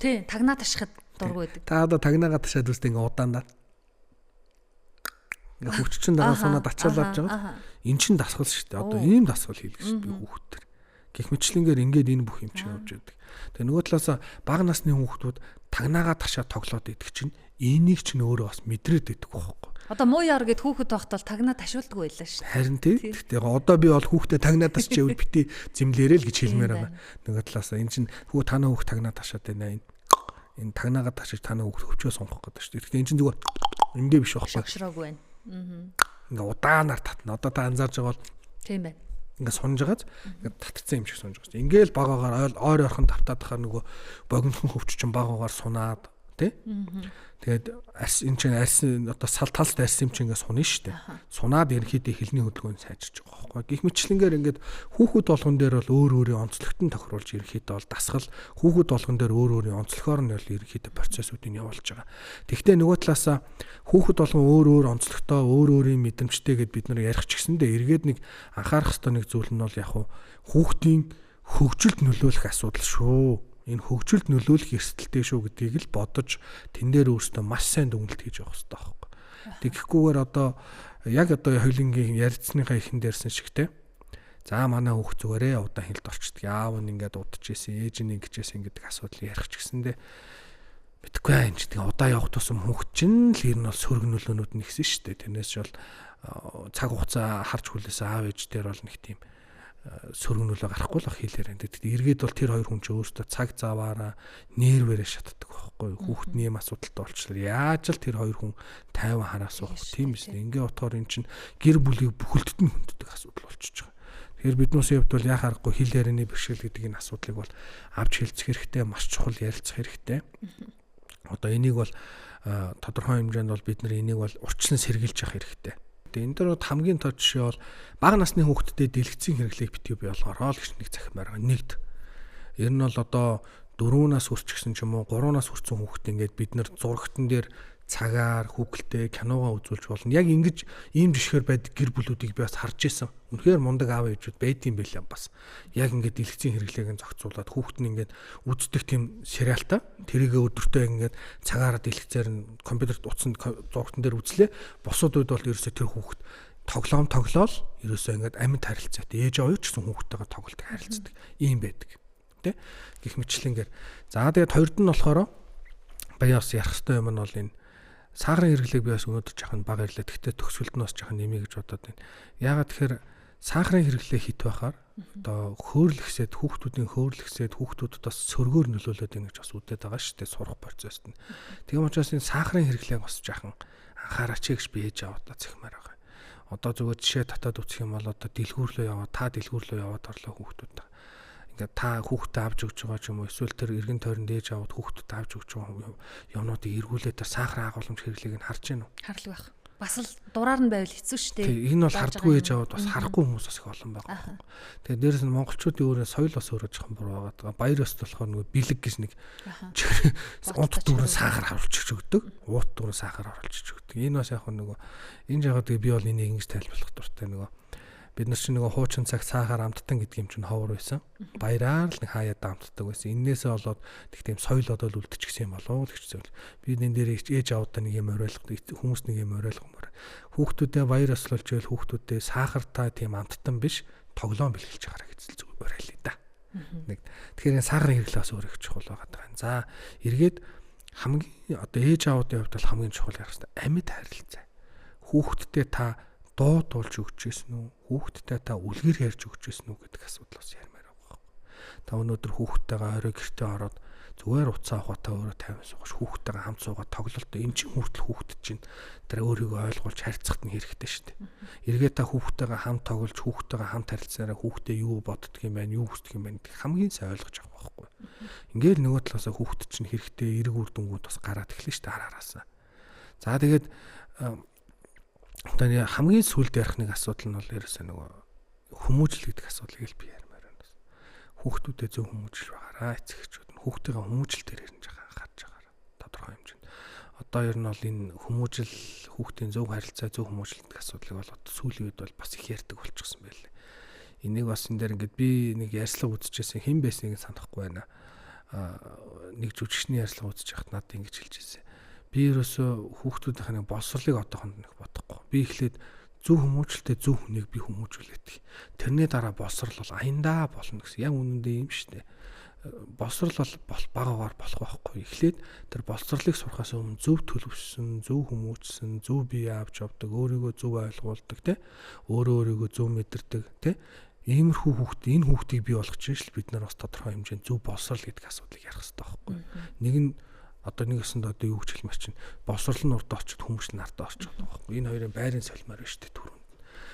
тий тагнаа ташхад дургу байдаг. Та одоо тагнаагаа ташаад үстэй ингээ удаандаа. Ингээ хөвччин дараа сунаад ачаал авч байгаа. Эн чин дасгал шүү дээ. Одоо ийм дасгал хийлгэж шүү дээ хүүхдэр. Гэх мэтлэнгээр ингээд энэ бүх юм чинь явж байдаг. Тэгээ нөгөө талаас бага насны хүүхдүүд тагнаагаа ташаа тоглоод идэх чинь энийг чинь өөрөө бас мэдрээд идэх байхгүй. Одоо муу яар гэд хүүхэд байхад бол тагнаа ташуулдаг байлаа шүү. Харин тийм. Гэхдээ одоо би бол хүүхдээ тагнаад тасч явал бити зэмлэрээ л гэж хэлмээр байгаа. Нөгөө талаас энэ чинь танаа хүүхд тагнаад ташаад байна. Энэ тагнаагаа ташиж танаа хүүхд хөвчөө сонгох гэдэг шүү. Гэхдээ энэ чинь зүгээр эндээ биш байхгүй. Шогшроогүй байна. Ингээ удаанаар татна. Одоо та анзаарж байгаа бол тийм байна. Ингээ сунж байгааз ингээ татцсан юм шиг сунж байгаа. Ингээл багаагаар ойр ойрхон тавтаад хахаар нөгөө богинохон хөвч чинь багаагаар сунаад тий. Тэгээд энэ чинь арьсан одоо сал талд арьсан юм чинь ингээ сунна шүү дээ. Сунаад ерөнхийдөө хилний хөдөлгөөнд сайжирч байгаа байхгүй. Гэх мэтлэнгээр ингээд хүүхэд болгон дээр бол өөр өөрийн онцлогтон тохируулж ерөнхийдөө бол дасгал хүүхэд болгон дээр өөр өөрийн онцлогоор нь бол ерөнхийдөө процессуудыг явуулж байгаа. Тэгвэл нөгөө талаасаа хүүхэд болгон өөр өөр онцлогтой өөр өөрийн мэдрэмжтэй гэд бид нар ярих ч гэсэндээ эргээд нэг анхаарах ёстой нэг зүйл нь бол яг хүүхдийн хөгжилд нөлөөлөх асуудал шүү. Энэ хөгжилд нөлөөлөх эрсдэлтэй шүү гэдгийг л бодож тэн дээр өөртөө маш сайн дүгнэлт хийж явах хэрэгтэй байхгүй. Тэгэхгүйгээр одоо яг одоо хоёулынгийн ярилцсныхаа ихэн дээрсэн шигтэй. За манай хүүхд зүгээрээ удаан хилд орчдөг. Яав нь ингээд удаж исэн, ээж нь ингэжсэн гэдэг асуудал ярих ч гэсэндээ битгүй энэ ч тэгээ удаа явах тусам хүүхд чинь л ер нь бол сөрөг нөлөөнүүд нэгсэн шүү дээ. Тэрнээс бол цаг хугацаа харж хүлээсэн аав ээж дээр бол нэг тийм сөрөг нөлөө гарахгүй л ах хэлээр энэ. Тэгэхдээ эргээд бол тэр хоёр хүн ч өөрсдөө цаг заваараа нервээрээ шатдаг байхгүй. Хүүхдний юм асуудалтай болчихлоо. Яаж л тэр хоёр хүн тайван хараас суух тийм биз дээ. Ингээ утгаар эн чинь гэр бүлийг бүхэлдд нь хүнддэг асуудал болчихж байгаа. Тэгэхээр биднээс явд бол яхаа харахгүй хэл ярианы бэрхшээл гэдэг энэ асуудлыг бол авч хэлцэх хэрэгтэй, маш чухал ярилцах хэрэгтэй. Одоо энийг бол тодорхой хэмжээнд бол бид нар энийг бол урьдчилан сэргийлж явах хэрэгтэй. Энэ дээр хамгийн тод жишээ бол бага насны хүүхдэд дэлгэцийн хэрэглээг битгий бий болгороо л гэж нэг захимаар байгаа. Нэгд. Ер нь бол одоо 4-аас хүрчихсэн ч юм уу 3-аас хүрсэн хүүхдэд ингээд бид нар зурагтан дээр цагаар хүүхэлтэй киногоо үзүүлж болно. Яг ингэж ийм жишгээр байдаг гэр бүлүүдийг би бас харж байсан. Үнэхээр мундаг аав ээжүүд байдсан байлаа бас. Яг ингээд дэлгэцийн хэрэглээг зохицуулаад хүүхэд нь ингээд үздэг тийм сериалтай. Тэрийг өдөртөө ингээд цагаараа дэлгэцээр нь компьютерт утсан зурагтан дээр үзлээ. Босод үед бол ерөөсөө тэр хүүхэд тоглоол ерөөсөө ингээд амьд харилцаатай. Ээж аваа ч гэсэн хүүхдтэйгээ тоглолтыг харилцдаг. Ийм байдаг. Тэ? Гэх мэтлэнгээр. За тэгээд хоёрд нь болохоор баяас ярих хэвээр юм нь бол энэ сахарын хэрэглээг би бас өнөөдөр жахан бага ирлээ. Гэхдээ төгсгөлд нь бас жахан нэмье гэж бодоод байна. Яагаад тэгэхээр сахарын хэрэглээ хит байхаар одоо хөөрлөгсөд хүүхдүүдэд бас сөргөөр нөлөөлөд байна гэж бас үдээд байгаа шүү дээ сурах процессд нь. Тийм учраас энэ сахарын хэрэглээг бас жахан анхаараач гэж би ээж аваад захимаар байгаа. Одоо зөвхөн жишээ татаад үсэх юм бол одоо дэлгүүрлөө яваад орлоо хүүхдүүд. Ингээд та хүүхдэд авч өгч байгаа ч юм уу эсвэл тэр эргэн тойронд ээж аваад хүүхдэд авч өгч байгаа юмнуудыг эргүүлээд тэр сахарын агуулмж хэрэглээг нь харж байна уу? Харлаг байх. Бас л дураар нь байвал хэцүү шүү дээ. Энэ бол хардггүй ээж аваад бас харахгүй хүмүүс бас их олон байгаа. Тэгээд дээрэс нь монголчуудын өөрөө соёл бас өөрөө жоохон буруу байгаа. Баяр ёслол болохоор нөгөө бэлэг гэж нэг унт дүүрэн сахар харуулж өгдөг. Уут дүүрэн сахар харуулж өгдөг. Энэ бас яг нөгөө энэ жагаад би бол энийг ингэж тайлбарлах дуртай нөгөө бид нар чинь нөгөө хуучин цаг сахар амттан гэдэг юм чинь ховор байсан. Баяраар л нэг хаяад амтдаг байсан. Иннээсээ болоод тэг тийм соёл одоо л үлдчихсэн юм болов уу гэж зөвл. Би энэ дээр ээж аваадаа нэг юм ойлгох хүмүүс нэг юм ойлгомоор. Хүүхдүүдэд баяр ёслолж ивэл хүүхдүүдэд сахартай тийм амттан биш тоглоом бэлгэлж хараа гэж зөв уриалъя да. Нэг тэгэхээр сахарын хэрэглээс өөрөө чухал байгаа даа. За эргээд хамгийн одоо ээж аваадын хувьд бол хамгийн чухал ярих хэрэгтэй амьд харилцаа. Хүүхдтэй та дууд болж өгч гисэн үү? Хүүхдтэй та үлгэр ярьж өгч гисэн үү гэдэг асуудал бас ярмаар байгаа. Та өнөөдөр хүүхдтэйгээ орой гэртээ ороод зүгээр уцаа авахтаа өөрөө тайван суугаш хүүхдтэйгээ хамт суугаад тоглолтоо энэ чинь хүртэл хүүхдэд чинь тэр өөрийгөө ойлгуулж харьцахт нь хэрэгтэй шүү дээ. Эргээ та хүүхдтэйгээ хамт тоглож хүүхдтэйгээ хамт харилцаараа хүүхдээ юу боддөг юм байна, юу хүсдэг юм байна гэдэг хамгийн сайн ойлгож авах байхгүй. Ингээл нөгөө талаасаа хүүхдэд чинь хэрэгтэй эрг үр дүнгууд бас гараад эхлэн шүү дээ хараараасаа. За тэгээд одоо хамгийн сүүлд ярих нэг асуудал нь бол ерөөсөө нөгөө хүмүүжил гэдэг асуудлыг л би ярмаар байна. Хүүхдүүдэд зөв хүмүүжил байгаараа эцэгчүүд нь хүүхдтэйгээ хүмүүжил дээр ирнэ жахан анхаарч байгаараа тодорхой хэмжээнд. Одоо ер нь бол энэ хүмүүжил хүүхдийн зөв харилцаа зөв хүмүүжил гэдэг асуудлыг бол одоо сүүлийн үед бол бас их ярьдаг болчихсон байлээ. Энийг бас энэ дээр ингээд би нэг ярьслага үзчихсэн хэн байсныг санахгүй байна. Нэг жүжигчний ярьслага үзчих хат надад ингэж хэлж ирсэн. Би ерөөсөө хүүхдүүдийн нэг боловсролыг одоохонд нэг бодохгүй. Би эхлээд зөв хүмүүжлэлтэй зөв хүнийг би хүмүүжүүлээд. Тэрний дараа боловсрол бол аяндаа болно гэсэн. Яг үнэндээ юм шүү дээ. боловсрал бол багаагаар болох байхгүй. Эхлээд тэр боловсралыг сурахаас өмнө зөв төлөвшсөн, зөв хүмүүжсэн, зөв бие авч явдаг, өөрийгөө зөв ойлгуулдаг, тэ өөрийгөө зөв мэдэрдэг, тэ иймэрхүү энэ хүүхдийг бий болгож ижил бид нар бас тодорхой хэмжээнд зөв боловсрал гэдэг асуудлыг ярих хэрэгтэй байхгүй. Нэг нь одоо нэг өсөнд одоо юу гэж хэлмээр чинь боловсрал нь урд очиод хүмүүс нь ардаа орчих байгаа байхгүй. Энэ хоёрын байрын солимоор байна шүү дээ түрүүнд.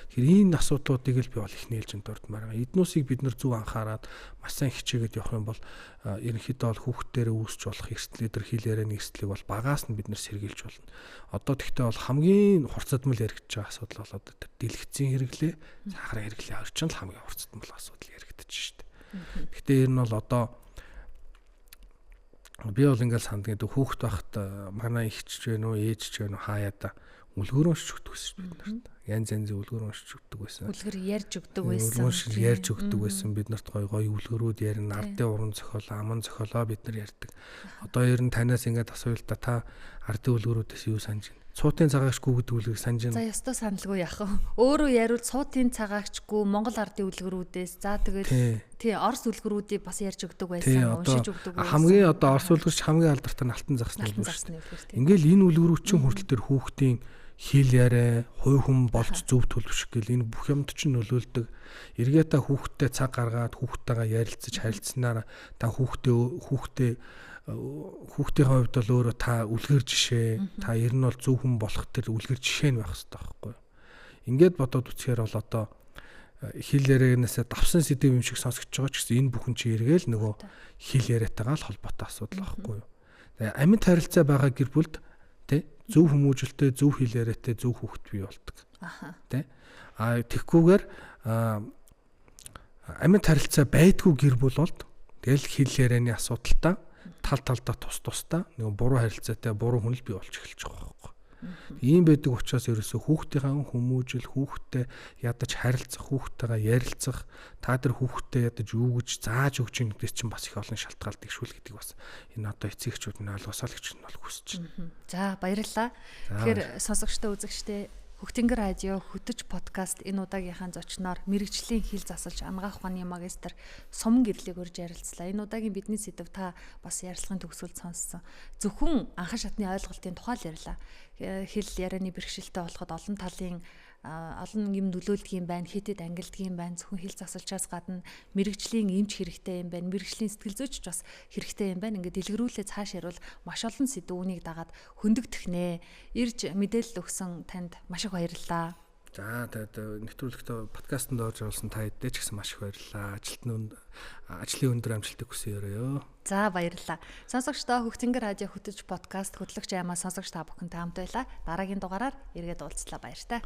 Тэгэхээр энэ асуудлуудыг л би бол их нээлжинд дурдмаар байгаа. Эднүсийг бид нар зөв анхаарад маш сайн хичээгээд явах юм бол ерөнхийдөө бол хүүхдүүдээр үүсч болох эрсдлээ төр хил ярианы эрсдлийг бол багаас нь бид нар сэргийлж болно. Одоо тэгтээ бол хамгийн хурцдмал яригдж байгаа асуудал бол одоо тэр дэлгэцийн хэрэглээ, сахарын хэрэглээ орчин л хамгийн хурцдмал асуудал яригдчих шүү дээ. Гэхдээ энэ нь бол одоо би бол ингээл санд гэдэг хүүхд байхад манай ихч ч вэ нөө ээж ч вэ нөө хаяада үлгэр уншиж өгдөг байсан бид нарт. Янз янзын үлгэр уншиж өгдөг байсан. Үлгэр ярьж өгдөг байсан. Уншиж ярьж өгдөг байсан. Бид нарт гоё үлгэрүүд ярина, ардын уран зохиол, аман зохиолоо бид нар ярьдаг. Одоо ер нь танаас ингээд асууя л да та ардын үлгэрүүдээс юу санаж байна? Цуутын цагаагчгүй гэдэг үлгэрийг санаж байна. За ёстой саналгүй яах вэ? Өөрөө яриул цуутын цагаагчгүй Монгол ардын үлгэрүүдээс за тэгээд тий Орос үлгэрүүдийг бас ярьж өгдөг байсан, уншиж өгдөг байсан. Хамгийн одоо Орос үлгэрч хамгийн алдартай нь алтан загсны үлгэр. Ингээл энэ үлгэрүүд чинь хүртэл тэр хүүхдийн хил яриа, хувь хүн болж зөв төлөвшөх гэл энэ бүх юмд чинь нөлөөлдөг. Эргээ та хүүхдтэй цаг гаргаад хүүхдтэйгээ ярилцаж харилцсанаар та хүүхдийнхээ хувьд бол өөрөө та үлгэр жишээ, та ер нь бол зөв хүн болох тэр үлгэр жишээ нь байх хэрэгтэй байхгүй юу? Ингээд бодоод үзэхээр бол одоо хил ярианаас давсан сэдв юм шиг сонсогдож байгаа ч гэсэн энэ бүхэн чи эргээл нөгөө хил яриатайгаа л холбоотой асуудал байхгүй юу? Тэгээ амьд харилцаа байгаа гэр бүлд тэ зөв хүмүүжлэлтэй, зөв хил яриатай, зөв хүүхэд бий болдог. Тэ тэгхгүйгээр амьд харилцаа байдгүй гэр бүл болд тэгэл хил ярианы асуудалтай талдаа тусдаа нэг буруу харилцаатай буруу хүн л бий болж эхэлж байгаа байхгүй. Ийм байдаг учраас ерөөсөө хүүхдийн хүмүүжил, хүүхдтэй ядаж харилцах, хүүхдтэйгээ ярилцах, та тэр хүүхдтэй ядаж юу гэж зааж өгч ийн гэдээс чинь бас их олон шалтгаалт игшүүл гэдэг бас энэ одоо эцэгчүүд нь ойлгосоо л гэж нь бол хүсэж байна. За баярлалаа. Тэгэхээр сонсогчтой үзэгчтэй Хөгтөнгөр радио хөтөж подкаст энэ удаагийнхаа зочноор мэрэгжлийн хил засалж ангаах ухааны магистр Суман гэрлийг урьж ярилцлаа. Энэ удаагийн бидний сэдв та бас ярилцлагын төгсгөлд сонссон. Зөвхөн анхан шатны ойлголтын тухай л ярьлаа. Хил ярианы бэрхшээлтэй болоход олон талын олон юм нөлөөлдөг юм байна, хитэд ангилдаг юм байна. Зөвхөн хил засалчаас гадна мэрэгжлийн эмч хэрэгтэй юм байна, мэрэгжлийн сэтгэл зүйч бас хэрэгтэй юм байна. Ингээд дэлгэрүүлээ цааш ярил маш олон сэдв үүнийг дагаад хөндөгдөх нэ. Ирж мэдээлэл өгсөн танд маш их баярлалаа. За тэгээд нэвтрүүлэгтээ подкастт орж оруулсан та хэддээ ч гэсэн маш их баярлалаа. Ажлын өндөр амжилтыг хүсье өрөөё. За баярлалаа. Сонсогчдоо Хөгтөнгөр радио хөтөж подкаст хөтлөгч аймаа сонсогч та бүхэнтэй хамт байлаа. Дараагийн дугаараар эргээд уулзлаа баяртай.